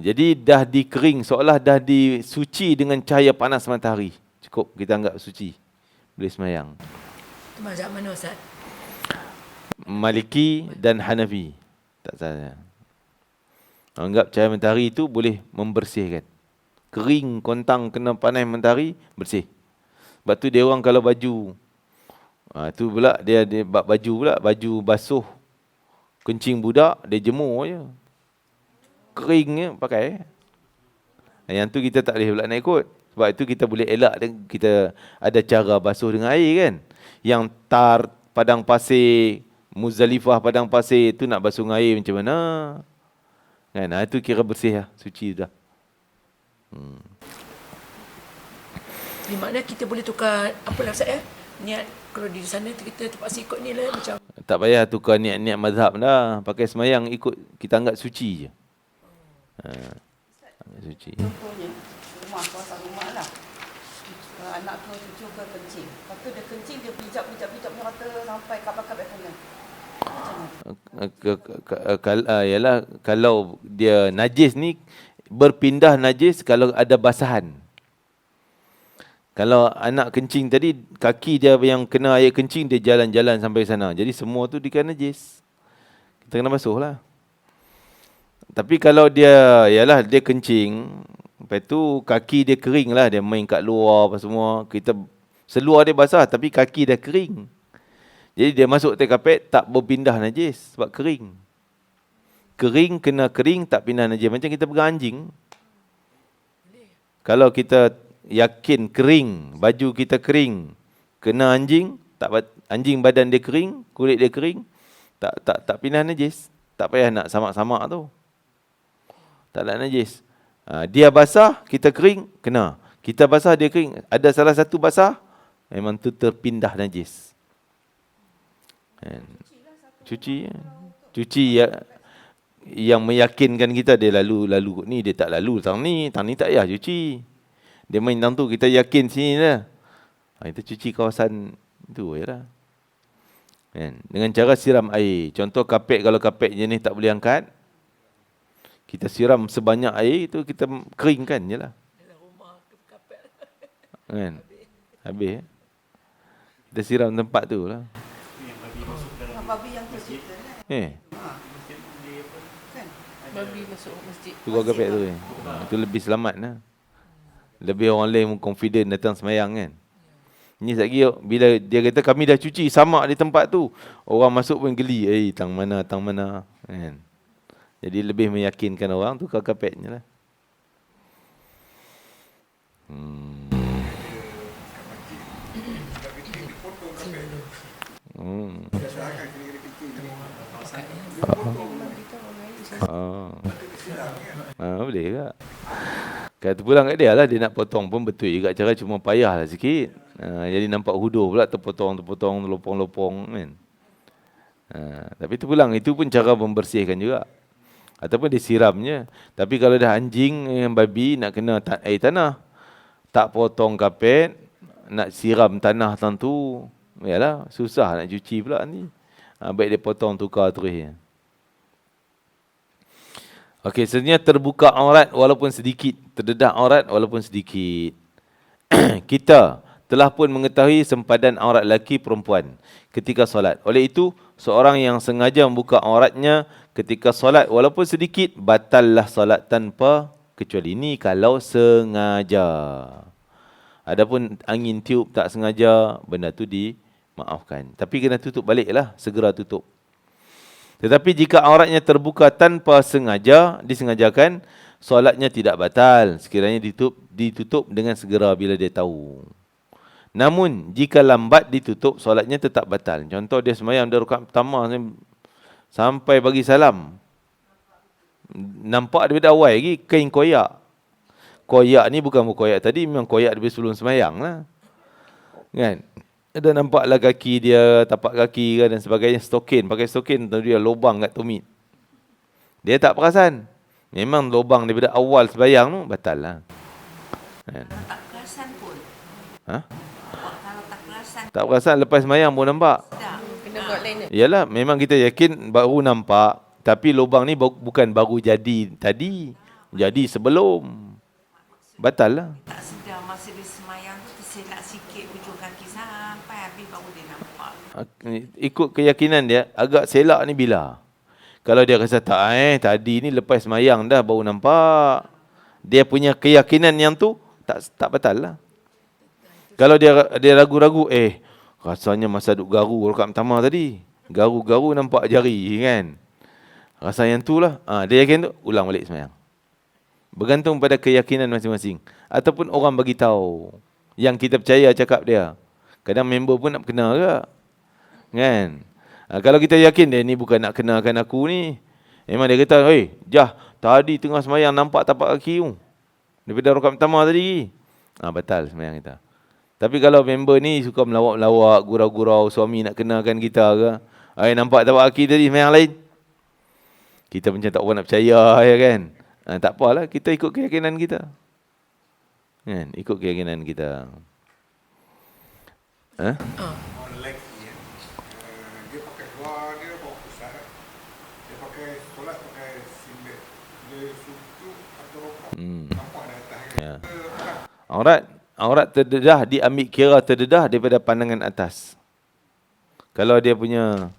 Jadi dah dikering, seolah dah disuci dengan cahaya panas matahari. Cukup kita anggap suci. Boleh semayang. Itu mazhab mana Ustaz? Maliki dan Hanafi. Tak salah. Anggap cahaya matahari itu boleh membersihkan. Kering, kontang, kena panas matahari, bersih. Sebab tu dia orang kalau baju, tu pula dia baju pula, baju basuh, kencing budak, dia jemur je. Keringnya pakai. Yang tu kita tak boleh pula nak ikut. Sebab itu kita boleh elak, kita ada cara basuh dengan air kan. Yang tar, padang pasir, Muzdalifah, padang pasir, tu nak basuh dengan air macam mana? Kan? Itu kira bersih lah, suci dah. Di mana kita boleh tukar apa lah Ustaz ya? Niat kalau di sana kita terpaksa ikut ni lah macam. Tak payah tukar niat-niat mazhab dah. Pakai semayang ikut, kita anggap suci je. Suci. Contohnya, rumah, kuasa rumah lah. Anak ke cucu ke kencing. Lepas tu dia kencing, dia pijak punya rata sampai kapal-kapal kena. Macam mana? Yalah, kalau dia najis ni berpindah najis kalau ada basahan. Kalau anak kencing tadi, kaki dia yang kena air kencing, dia jalan-jalan sampai sana. Jadi semua tu dia najis. Kita kena basuh lah. Tapi kalau dia, yalah dia kencing, lepas tu kaki dia kering lah, dia main kat luar apa semua. Kita seluar dia basah tapi kaki dah kering. Jadi dia masuk atas kapet tak berpindah najis sebab kering. Kering kena kering tak pindah najis. Macam kita pegang anjing. Kalau kita yakin kering, baju kita kering, kena anjing, anjing badan dia kering, kulit dia kering, tak pindah najis. Tak payah nak samak-samak tu. Tak ada najis. Dia basah, kita kering, kena. Kita basah, dia kering. Ada salah satu basah, memang tu terpindah najis. Cuci. Cuci yang meyakinkan kita dia lalu ni, dia tak lalu tang ni tak payah cuci. Dia main tang tu, kita yakin sini lah. Kita cuci kawasan tu je lah. Dengan cara siram air. Contoh kapet, kalau kapet jenis tak boleh angkat, kita siram sebanyak air tu, kita keringkan je lah. Kan? Habis. Kita siram tempat tu lah. Babi yang tercipta kan? Kan? Babi masuk masjid. Tu kau kapet tu. Itu lebih selamat lah. Lebih orang lain confident datang semayang kan. Ni sekejap lagi, bila dia kata kami dah cuci samak di tempat tu, orang masuk pun geli. Tang mana kan. Jadi lebih meyakinkan orang tu kau kapetnya lah. Boleh tak? Kata pulang kat dia lah, dia nak potong pun betul juga cara, cuma payah lah sikit. Jadi nampak hudur pula, terpotong, lopong-lopong kan. Tapi tu pulang, itu pun cara membersihkan juga. Ataupun disiramnya. Tapi kalau dah anjing, babi, nak kena air tanah. Tak potong kapet, nak siram tanah tentu. Yalah, susah nak cuci pula ni. Baik dia potong, tukar terus. Okey, sebenarnya terbuka aurat walaupun sedikit, terdedah aurat walaupun sedikit. Kita telah pun mengetahui sempadan aurat lelaki perempuan ketika solat. Oleh itu, seorang yang sengaja membuka auratnya ketika solat walaupun sedikit, batallah solat tanpa kecuali. Ini kalau sengaja. Adapun angin tiup tak sengaja, benda tu dimaafkan. Tapi kena tutup baliklah, segera tutup. Tetapi jika auratnya terbuka tanpa sengaja, disengajakan, solatnya tidak batal. Sekiranya ditutup dengan segera bila dia tahu. Namun, jika lambat ditutup, solatnya tetap batal. Contoh dia sembahyang dari rakaat pertama sampai bagi salam. Nampak daripada awal lagi, kain koyak. Koyak ni bukan koyak tadi, memang koyak daripada sebelum sembahyang lah. Kan? Dah nampaklah kaki dia, tapak kaki kan, dan sebagainya, stokin. Pakai stokin, dia lubang kat tumit. Dia tak perasan. Memang lubang daripada awal sembahyang tu, batal lah. Kan? Kalau tak perasan pun. Kalau tak perasan. Tak perasan, lepas sembahyang pun nampak. Kena buat lain. Yalah, memang kita yakin baru nampak. Tapi lubang ni bukan baru jadi tadi. Jadi sebelum. Batal lah. Tak sedar masa dia semayang tu terselak sikit ujung kaki sampai habis baru dia nampak. Ikut keyakinan dia, agak selak ni bila? Kalau dia rasa tadi ni lepas semayang dah baru nampak. Dia punya keyakinan yang tu tak batal lah. Kalau dia ragu-ragu, rasanya masa duk garu rakaat pertama tadi. Garu-garu nampak jari kan. Rasa yang tu lah. Dia yakin tu, ulang balik semayang. Bergantung pada keyakinan masing-masing. Ataupun orang bagi tahu yang kita percaya cakap dia. Kadang member pun nak kena ke? Kan? Kalau kita yakin dia ni bukan nak kenakan aku ni. Memang dia kata, Jah, tadi tengah semayang nampak tapak kaki tu. Daripada rakaat pertama tadi. Batal semayang kita. Tapi kalau member ni suka melawak-melawak, gurau-gurau, suami nak kenakan kita ke? Nampak tapak kaki tadi semayang lain. Kita macam tak orang nak percaya ya kan? Tak apalah, kita ikut keyakinan kita. Kan? Ikut keyakinan kita. Orang lelaki dia dia pakai luar, dia bawa pusat. Dia pakai solat pakai singlet. Dia sujud atau rokok. Nampak di atas kan. Ya. Aurat terdedah diambil kira terdedah daripada pandangan atas. Kalau dia punya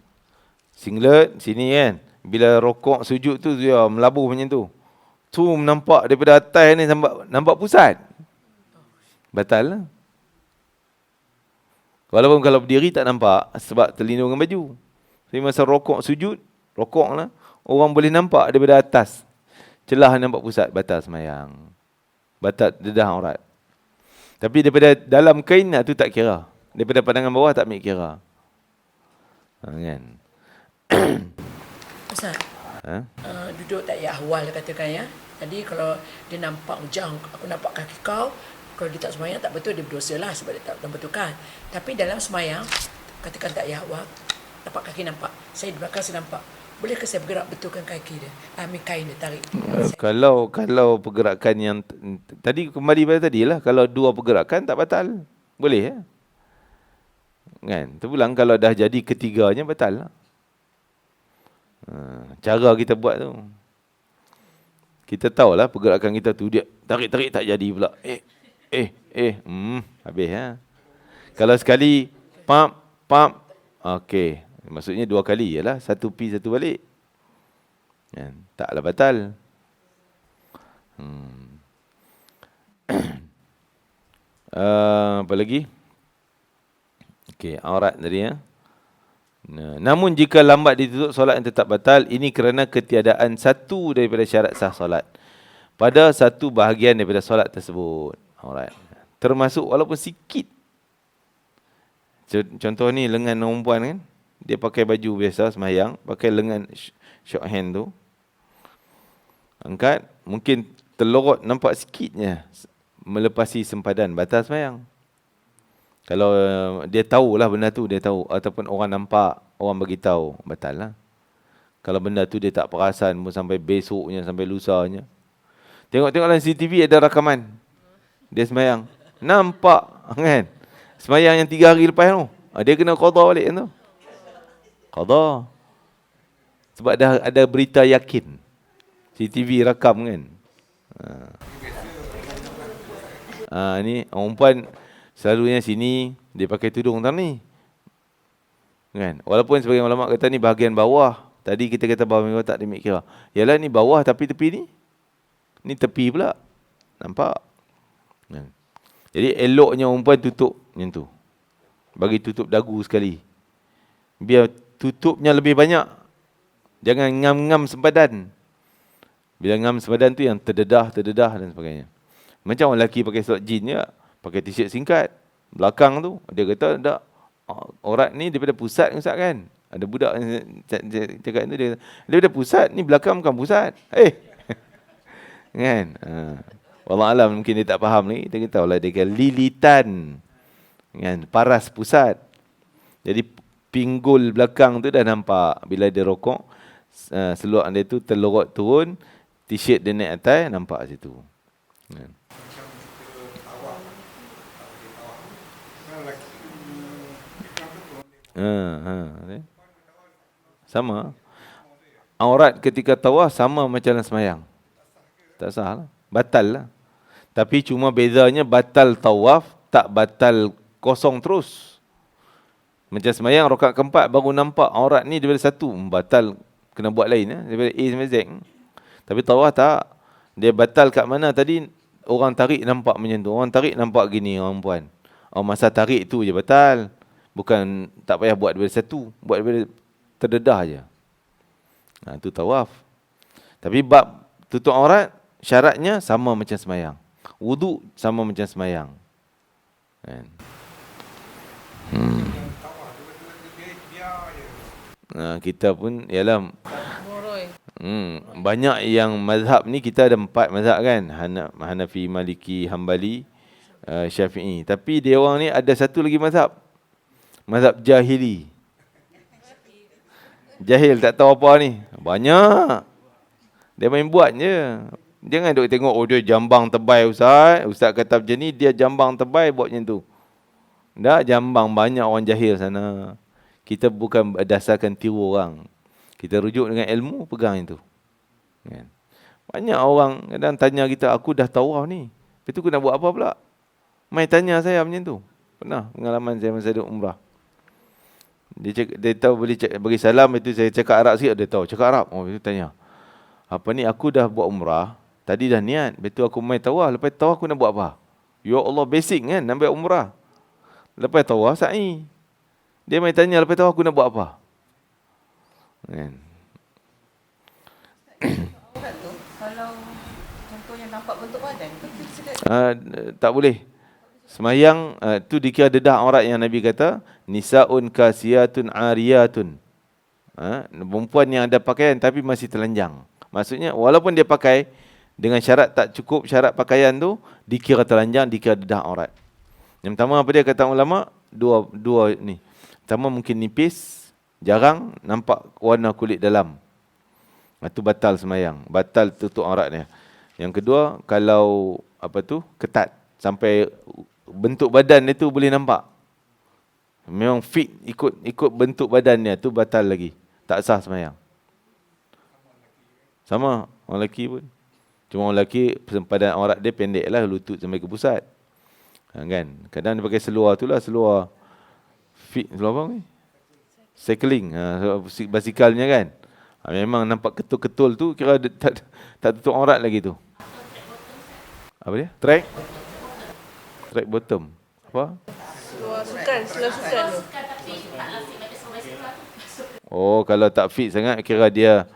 singlet sini kan, bila rokok sujud tu dia melabur macam tu. Tu nampak daripada atas ni nampak pusat. Batal lah. Walaupun kalau berdiri tak nampak sebab terlindung dengan baju. Tapi masa rokok sujud, rokok lah, orang boleh nampak daripada atas. Celah nampak pusat, batal semayang. Batal dedah aurat. Tapi daripada dalam kain tu tak kira. Daripada pandangan bawah tak ambil kira. Kan? Ustaz, duduk tak ya ahwal katakan ya. Jadi kalau dia nampak hujang, aku nampak kaki kau, kalau dia tak semayang tak betul, dia berdosa lah sebab dia tak betulkan. Tapi dalam semayang, katakan tak ya ahwal, nampak kaki nampak. Saya di belakang saya nampak. Bolehkah saya bergerak betulkan kaki dia? Ambil kain dia tarik. Kalau pergerakan yang tadi kembali pada tadi lah, kalau dua pergerakan tak batal. Boleh ya? Kan? Terpulang kalau dah jadi ketiganya batal lah. Cara kita buat tu. Kita tahulah pergerakan kita tu dia tarik-tarik tak jadi pula. Habis ha. Kalau sekali pam, okey. Maksudnya dua kali ialah satu pi satu balik. Kan? Taklah batal. Apa lagi? Okey, aurat tadi ya. Namun jika lambat ditutup, solat yang tetap batal. Ini kerana ketiadaan satu daripada syarat sah solat pada satu bahagian daripada solat tersebut. Aurat. Termasuk walaupun sikit. Contoh ni lengan perempuan kan. Dia pakai baju biasa semayang, pakai lengan short hand tu. Angkat, mungkin terlorot nampak sikitnya melepasi sempadan, batal semayang. Kalau dia tahulah benda tu, dia tahu. Ataupun orang nampak, orang bagi tahu, batal lah. Kalau benda tu dia tak perasan pun sampai besoknya, sampai lusanya. Tengok dalam CCTV ada rakaman. Dia semayang. Nampak kan? Semayang yang 3 hari lepas tu. Dia kena qada balik kan tu. Qada. Sebab dah ada berita yakin. CCTV rakam kan. Ni orang perempuan selalunya sini dia pakai tudung tang ni. Kan? Walaupun sebagian ulama kata ni bahagian bawah. Tadi kita kata bawah tak dimik kira. Yalah ni bawah tapi tepi ni. Ni tepi pula. Nampak? Kan? Jadi eloknya orang perempuan tutup macam tu. Bagi tutup dagu sekali. Biar tutupnya lebih banyak. Jangan ngam-ngam sempadan. Bila ngam sempadan tu yang terdedah dan sebagainya. Macam orang lelaki pakai slot jeans je. Pakai t-shirt singkat. Belakang tu, dia kata tak. Aurat ni daripada pusat kan. Ada budak cakap tu, dia daripada pusat. Ni belakang bukan pusat. Kan? Wallahualam mungkin dia tak faham ni. Kita tahu lah dia kata lilitan. Kan? Paras pusat. Jadi pinggul belakang tu dah nampak. Bila dia rokok, seluar dia tu terlorot turun, t-shirt dia naik atas, nampak situ. Kan? Sama. Aurat ketika tawaf sama macam dalam semayang. Tak sah lah. Batal lah. Tapi cuma bezanya batal tawaf, tak batal kosong terus. Macam semayang rakaat keempat baru nampak aurat ni daripada satu. Batal, kena buat lain lah. Daripada A sampai Z. Tapi tawaf tak. Dia batal kat mana tadi, orang tarik nampak macam tu. Orang tarik nampak gini orang perempuan. Masa tarik tu je batal. Bukan tak payah buat daripada satu. Buat daripada terdedah je. Itu tawaf. Tapi bab tutup aurat, syaratnya sama macam semayang. Wuduk sama macam semayang. Kan? Kita pun ialah banyak yang mazhab ni, kita ada 4 mazhab kan. Hanafi, Maliki, Hambali, Syafi'i. Tapi dia orang ni ada satu lagi mazhab. Mazhab jahili. Jahil tak tahu apa ni. Banyak. Dia main buat je. Jangan duk tengok dia jambang tebal ustaz. Ustaz kata macam ni, dia jambang tebal buat macam tu. Tak, jambang banyak orang jahil sana. Kita bukan berdasarkan tiru orang. Kita rujuk dengan ilmu, pegang itu. Kan? Banyak orang kadang tanya kita, aku dah tawaf ni. Lepas tu aku nak buat apa pula? Mai tanya saya macam tu. Pernah pengalaman saya masa duduk umrah. Dia tahu boleh bagi salam, itu saya cakap Arab sikit, dia tahu. Cakap Arab. Oh, itu tanya. Apa ni, aku dah buat umrah. Tadi dah niat. Lepas tu aku mai tawaf. Lepas tawaf aku nak buat apa? Ya Allah, basic kan, nak buat umrah. Lepas tawaf, sa'i. Dia mai tanya, lepas tawaf aku nak buat apa? Kan? Aurat tu, kalau contohnya nampak bentuk badan, tu kita Tak boleh. Semayang tu dikira dedah aurat yang Nabi kata, nisaun kasiyatun ariyatun. Perempuan yang ada pakaian tapi masih telanjang. Maksudnya walaupun dia pakai dengan syarat tak cukup syarat pakaian tu, dikira telanjang, dikira dedah aurat. Yang pertama apa dia kata ulama? Dua ni. Pertama mungkin nipis, jarang nampak warna kulit dalam. Itu batal semayang, batal tutup aurat dia. Yang kedua, kalau ketat sampai bentuk badan dia tu boleh nampak. Memang fit ikut bentuk badan dia tu, batal lagi. Tak sah semayang. Sama orang lelaki pun. Cuma orang lelaki sempadan aurat dia pendek lah, lutut sampai ke pusat. Kan? Kadang dia pakai seluar tu lah, seluar fit, seluar apa ni? Cycling, basikalnya kan. Memang nampak ketul-ketul tu, kira tak tutup aurat lagi tu. Apa dia? Track bottom. Apa? Seluar sukan tu. Oh, kalau tak fit sangat, kira dia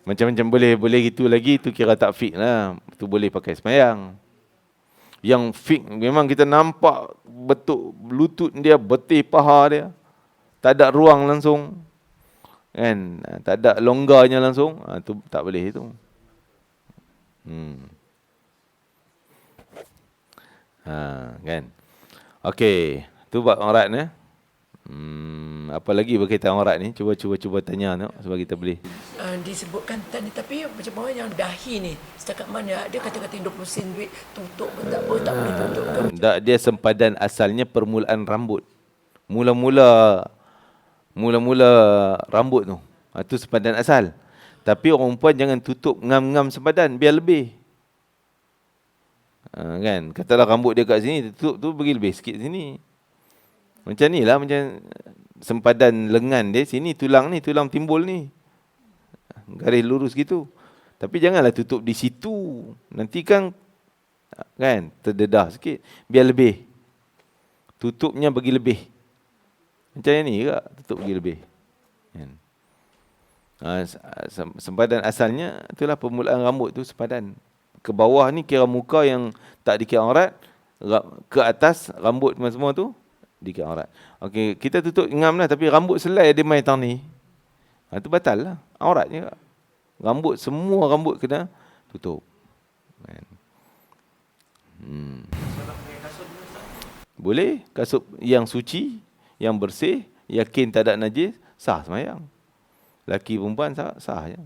macam-macam boleh gitu lagi, tu kira tak fit lah. Tu boleh pakai semayang. Yang fit, memang kita nampak betul lutut dia, betih paha dia. Tak ada ruang langsung. Kan? Tak ada longgarnya langsung. Tu tak boleh tu. Kan? Okey, tu bab aurat ni. Apa lagi berkaitan aurat ni? Cuba tanya tengok sebab kita boleh. Disebutkan tadi, tapi macam orang yang dahi ni, setakat mana dia kata-kata 20 sen duit tutup pun tak apa, tak boleh tutup ke? Tak, dia sempadan asalnya permulaan rambut. Mula-mula rambut tu. Itu sempadan asal. Tapi orang perempuan jangan tutup ngam-ngam sempadan, biar lebih. Kan? Katalah rambut dia kat sini, tutup tu bagi lebih sikit sini. Macam ni lah, macam sempadan lengan dia, sini tulang timbul ni. Garis lurus gitu. Tapi janganlah tutup di situ. Nanti kan terdedah sikit. Biar lebih. Tutupnya bagi lebih. Macam ni ke? Tutup bagi lebih. Kan? Sempadan asalnya, itulah permulaan rambut tu sempadan. Ke bawah ni kira muka yang tak dikira aurat. Ke atas rambut semua tu dikira aurat. Okey, kita tutup ngam lah, tapi rambut selai dia main tang ni. Itu batal lah. Auratnya. Semua rambut kena tutup. Boleh. Kasut yang suci, yang bersih, yakin tak ada najis, sah semayang. Laki perempuan sah je.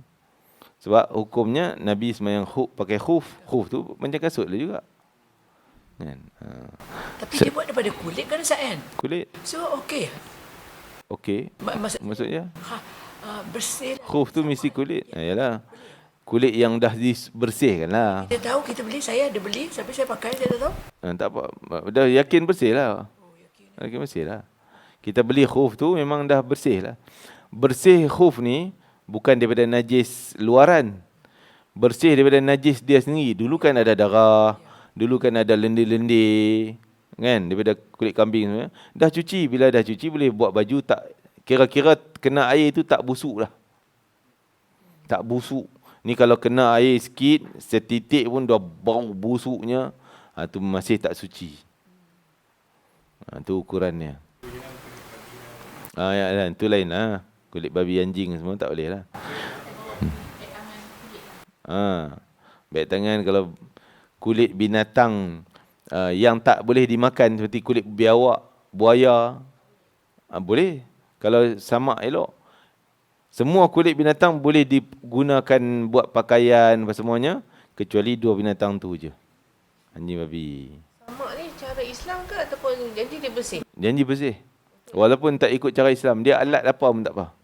Sebab hukumnya Nabi semayang pakai khuf. Khuf tu macam kasut lah juga. Kan? Tapi dia buat daripada kulit kan, Ustaz? Kulit. So, okey. Okey. Maksudnya? Bersih. Khuf tu mesti kulit. Yalah. Kulit yang dah dibersihkan lah. Kita tahu, kita beli, saya ada beli, tapi saya pakai, saya dah tahu. Tak apa. Dah yakin bersih lah. Yakin bersih lah. Kita beli khuf tu memang dah bersih lah. Bersih khuf ni bukan daripada najis luaran. Bersih daripada najis dia sendiri. Dulu kan ada darah. Dulu kan ada lendir-lendir. Kan? Daripada kulit kambing semua. Dah cuci. Bila dah cuci boleh buat baju tak. Kira-kira kena air tu tak busuk lah. Tak busuk. Ni kalau kena air sikit, setitik pun dah bau busuknya. Tu masih tak suci. Tu ukurannya. Ya, itu lain lah. Kulit babi anjing semua tak boleh lah. Baik tangan kalau kulit binatang yang tak boleh dimakan seperti kulit biawak, buaya, boleh. Kalau samak elok. Semua kulit binatang boleh digunakan buat pakaian apa semuanya, kecuali dua binatang tu je. Anjing babi. Samak ni cara Islam ke ataupun janji dia bersih? Janji bersih. Walaupun tak ikut cara Islam, dia alat apa pun tak apa.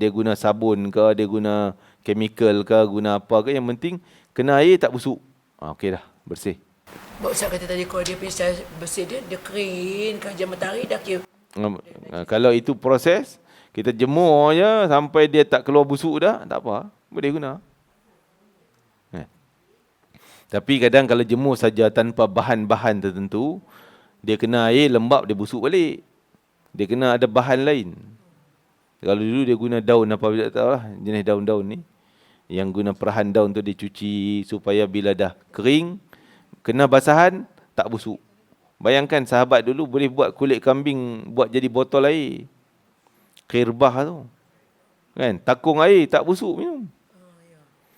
Dia guna sabun ke, dia guna chemical ke, guna apa ke, yang penting kena air tak busuk. Okey dah, bersih. Ustaz kata tadi kalau dia pisah bersih dia kering ke jam matahari dah kira. Kalau itu proses, kita jemur je sampai dia tak keluar busuk dah, tak apa, boleh guna. Tapi kadang kalau jemur saja tanpa bahan-bahan tertentu, dia kena air lembap, dia busuk balik. Dia kena ada bahan lain. Kalau dulu dia guna daun apa, tak tahu lah jenis daun-daun ni. Yang guna perahan daun tu dia cuci supaya bila dah kering, kena basahan, tak busuk. Bayangkan sahabat dulu boleh buat kulit kambing, buat jadi botol air. Khirbah tu. Kan? Takung air, tak busuk minum.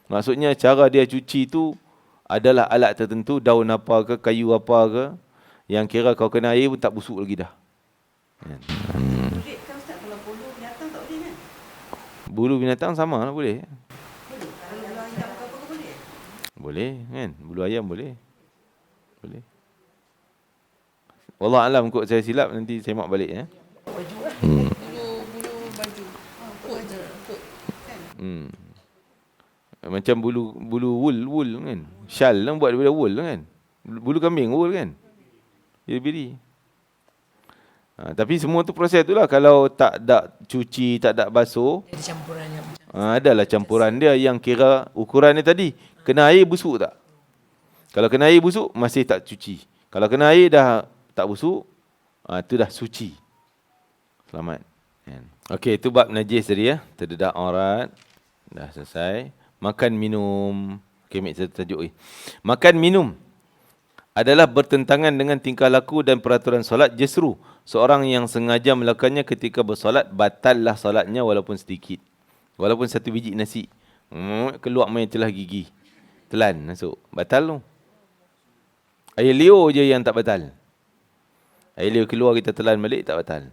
Maksudnya cara dia cuci tu adalah alat tertentu, daun apa ke, kayu apa ke, yang kira kau kena air pun tak busuk lagi dah. Kan? Boleh kan Ustaz, kalau bulu binatang tak boleh kan? Bulu binatang sama lah boleh. Boleh. Kalau bulu ayam ke apa ke boleh? Boleh kan? Bulu ayam boleh. Boleh. Wallah alam, kot saya silap nanti saya mak balik ya. Bulu baju. Kot je. Kot. Macam bulu wool kan. Shawl lah buat daripada wool kan. Bulu kambing wool kan. Dia biri. Tapi semua tu proses tu lah. Kalau tak ada cuci, tak ada basuh, Ada campurannya. adalah campuran dia yang kira ukuran dia tadi. Kena air busuk tak? Kalau kena air busuk, masih tak cuci. Kalau kena air dah tak busuk, tu dah suci. Selamat. Okey, itu bab najis tadi ya. Terdedak aurat. Dah selesai. Makan minum. Okey, ambil satu tajuk ni. Makan minum adalah bertentangan dengan tingkah laku dan peraturan solat. Justru seorang yang sengaja melakukannya ketika bersolat, batallah solatnya walaupun sedikit. Walaupun satu biji nasi. Keluar main telah gigi. Telan masuk. Batal tu. Air liur je yang tak batal. Air liur keluar kita telan balik, tak batal.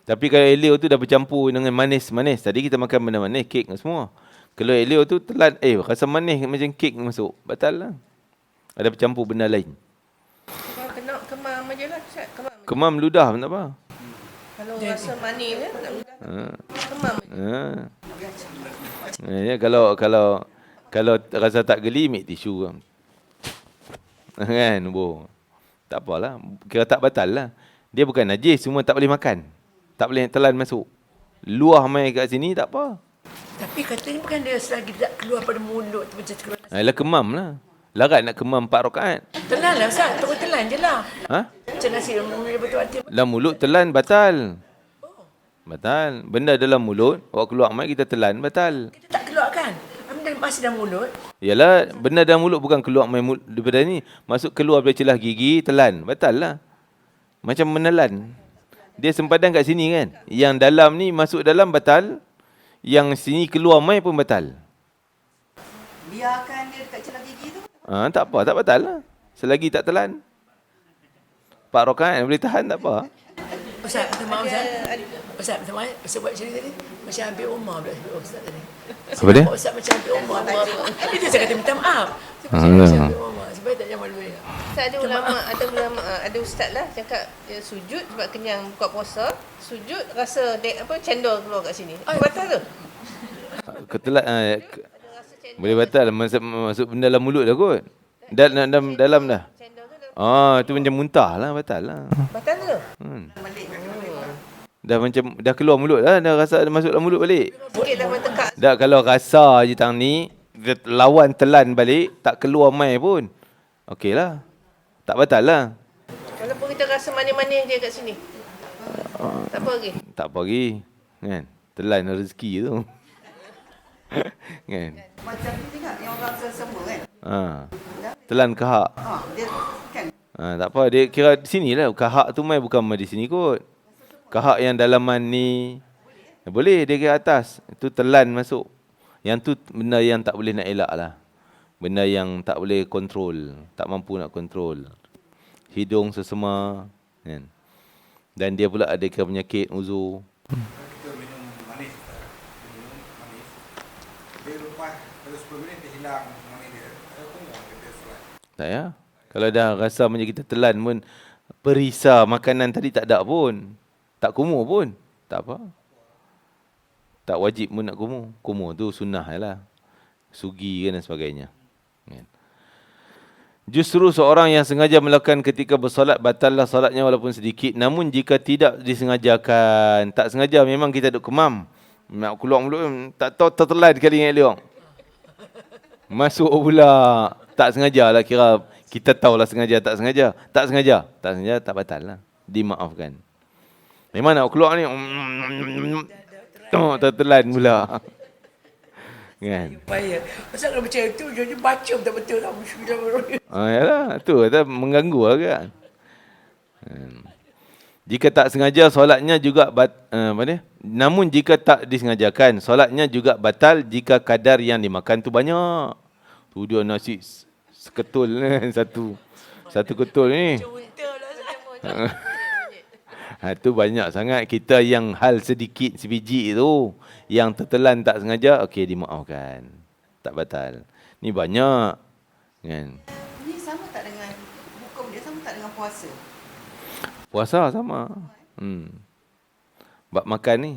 Tapi kalau air liur tu dah bercampur dengan manis-manis. Tadi kita makan benda manis, kek semua. Kalau air liur tu telan, rasa manis macam kek masuk. Batal lah. Ada bercampur benda lain. Kalau kena kemam je lah. Ustaz. Kemam. Kemam ludah pun tak apa. Kalau rasa manis kan, tak mudah. Kemam je. Kalau rasa tak geli, ambil tisu. Kan, tak apalah. Kira tak batal lah. Dia bukan najis, cuma tak boleh makan. Tak boleh telan masuk. Luah main kat sini, tak apa. Tapi katanya bukan dia selagi tak keluar pada mulut tu macam keluar. Alah kemam lah. Larat nak kemam 4 rakaat. Telan lah Ustaz, terus telan je lah. Ha? Macam nasi dia betul hati. Dalam mulut telan batal. Batal. Benda dalam mulut, awak keluar mai kita telan, batal. Kita tak keluar kan? Masih dalam mulut. Yalah, benda dalam mulut bukan keluar mai mulut daripada ni. Masuk keluar dari celah gigi, telan. Batal lah. Macam menelan. Dia sempadan kat sini kan. Yang dalam ni masuk dalam batal. Yang sini keluar mai pun batal. Biarkan dia dekat celah gigi tu. Tak apa, tak batal lah. Selagi tak telan. 4 rakaat boleh tahan, tak apa. Ustaz, minta maaf Ustaz. Ustaz, minta maaf. Ustaz buat macam ni tadi. Macam ambil Umar pula Ustaz tadi. Apa dia? Ustaz macam ambil Umar. Itu saya kata minta maaf. Macam ambil Umar. Sebab tak jangan malu. Ustaz, ada ustaz lah cakap sujud sebab kenyang buka puasa. Sujud rasa cendol keluar kat sini. Batal tu? Ketelat boleh batal. Masuk benda dalam mulut dah kot. Dalam dah. Cendol tu dah Itu macam muntah lah, batal lah. batal tu? Dah macam dah keluar mulut lah, dah rasa dah masuk dalam mulut balik. Sikit dah mentekak. Dah kalau rasa je tang ni, dia lawan telan balik, tak keluar mai pun. Okey lah. Tak batal lah. Walaupun kita rasa manis-manis dia kat sini. Tak apa lagi. Tak apa lagi. Kan? Telan rezeki tu. Kan? Macam ni tengok yang orang semua kan. Telan kahak. Dia kan. Tak apa, dia kira di sini lah. Kahak tu mai bukan mai di sini kot. Kahak yang dalaman ni boleh, dia kira atas. Itu telan masuk. Yang tu benda yang tak boleh nak elak lah. Benda yang tak boleh kontrol. Tak mampu nak kontrol. Hidung sesema. Kan? Dan dia pula ada penyakit uzur. Kita minum manis. Minum manis. Dia lepas pada 10 minit dia hilang manis dia. Saya pun kita solat. Tak ya? Kalau dah rasa macam kita telan pun, perisa makanan tadi tak ada pun. Tak kumur pun, tak apa. Tak wajib pun nak kumur. Kumur tu sunnah lah. Sugi kan dan sebagainya. Justru seorang yang sengaja melakukan ketika bersolat, batallah solatnya walaupun sedikit. Namun jika tidak disengajakan, tak sengaja memang kita duk kemam. Nak keluar mulut, tak tahu tertelan kali ingat dia. Masuk pula. Tak sengaja lah kira. Kita tahulah sengaja, tak sengaja. Tak sengaja. Tak sengaja, tak batal lah. Dimaafkan. Memang nak keluar ni. Tertelan pula. Kan? Upaya. Pasal kalau macam itu, dia baca betul-betul lah. Yalah, tu kata mengganggu lah kan. Jika tak sengaja, solatnya juga namun jika tak disengajakan, solatnya juga batal jika kadar yang dimakan tu banyak. Tu dia nasi seketul satu ketul ni. Tu banyak sangat. Kita yang hal sedikit sebiji tu, yang tertelan tak sengaja, okey dimaafkan. Tak batal. Ni banyak. Kan? Ini sama tak dengan hukum dia, sama tak dengan puasa? Puasa sama. Bab makan ni.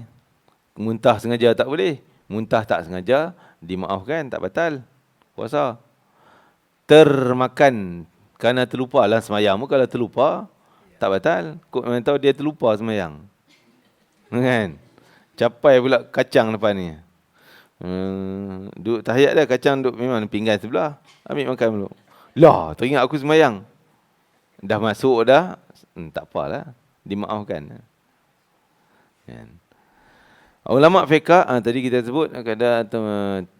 Muntah sengaja tak boleh. Muntah tak sengaja, dimaafkan, tak batal. Puasa. Termakan kerana terlupa lah semayang pun kalau terlupa, tak batal. Kok memang tahu dia terlupa semayang. Kan? Capai pula kacang depan ni. Duduk tahiyat dah, kacang duduk memang pinggan sebelah. Ambil makan dulu. Lah, teringat aku semayang. Dah masuk dah, tak apalah. Dimaafkan. Kan? Ulama fiqh tadi kita sebut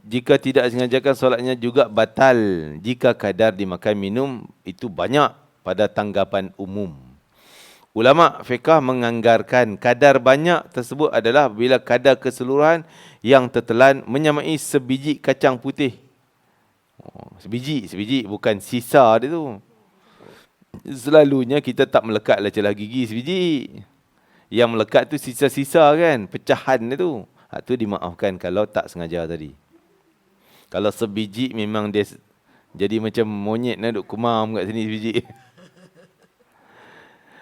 jika tidak sengajakan solatnya juga batal jika kadar dimakan minum itu banyak pada tanggapan umum. Ulama fiqh menganggarkan kadar banyak tersebut adalah bila kadar keseluruhan yang tertelan menyamai sebiji kacang putih. Sebiji bukan sisa dia tu. Selalunya kita tak melekatlah celah gigi sebiji. Yang melekat tu sisa-sisa kan, pecahan dia tu. Tu dimaafkan kalau tak sengaja tadi. Kalau sebiji memang dia jadi macam monyet nak duk kumam kat sini sebiji.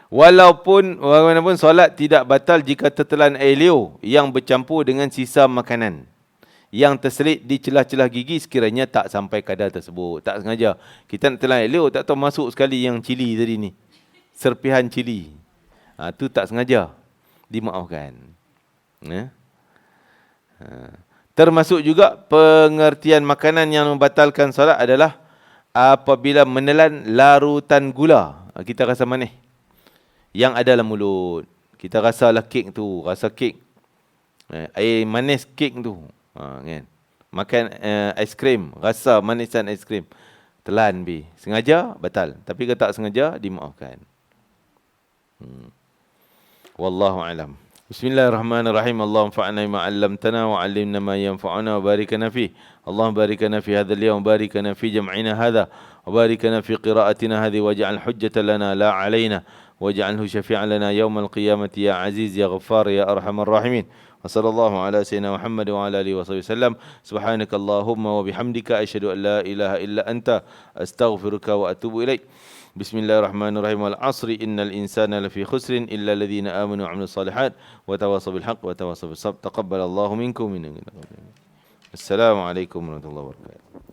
Walaupun solat tidak batal jika tertelan air liur yang bercampur dengan sisa makanan yang terselit di celah-celah gigi sekiranya tak sampai kadar tersebut. Tak sengaja. Kita nak telan air liur, tak tahu masuk sekali yang cili tadi ni. Serpihan cili. Tu tak sengaja. Dimaafkan. Termasuk juga pengertian makanan yang membatalkan solat adalah apabila menelan larutan gula. Kita rasa manis. Yang ada dalam mulut. Kita rasalah kek tu. Rasa kek. Air manis kek tu. Kan? Makan aiskrim. Rasa manisan aiskrim. Telan bi. Sengaja, batal. Tapi kalau tak sengaja, dimaafkan. Wallahu alam. Bismillahirrahmanirrahim. Allahumma fa'na bima 'allamtana wa 'allimna ma yanfa'una wa barik lana fi. Allahumma barik lana fi hadzal yawm, barik lana fi jam'ina hadha, wa barik lana fi qira'atina hadhihi waj'al hujjatan lana la 'alaina waj'alhu syafi'an lana yawmal qiyamati ya 'aziz ya ghaffar ya arhamar rahimin. Wa sallallahu ala sayyidina Muhammad wa ala alihi wa sahbihi wasallam. Subhanakallahumma wa bihamdika asyhadu an la ilaha illa anta astaghfiruka wa atubu ilaik. Bismillahirrahmanirrahim. Wal 'asri innal insana lafi khusrin illa alladhina amanu wa 'amilus solihat wa tawassaw bil haqq wa tawassaw bis sabr. Taqabbalallahu minkum. Assalamualaikum warahmatullahi wabarakatuh.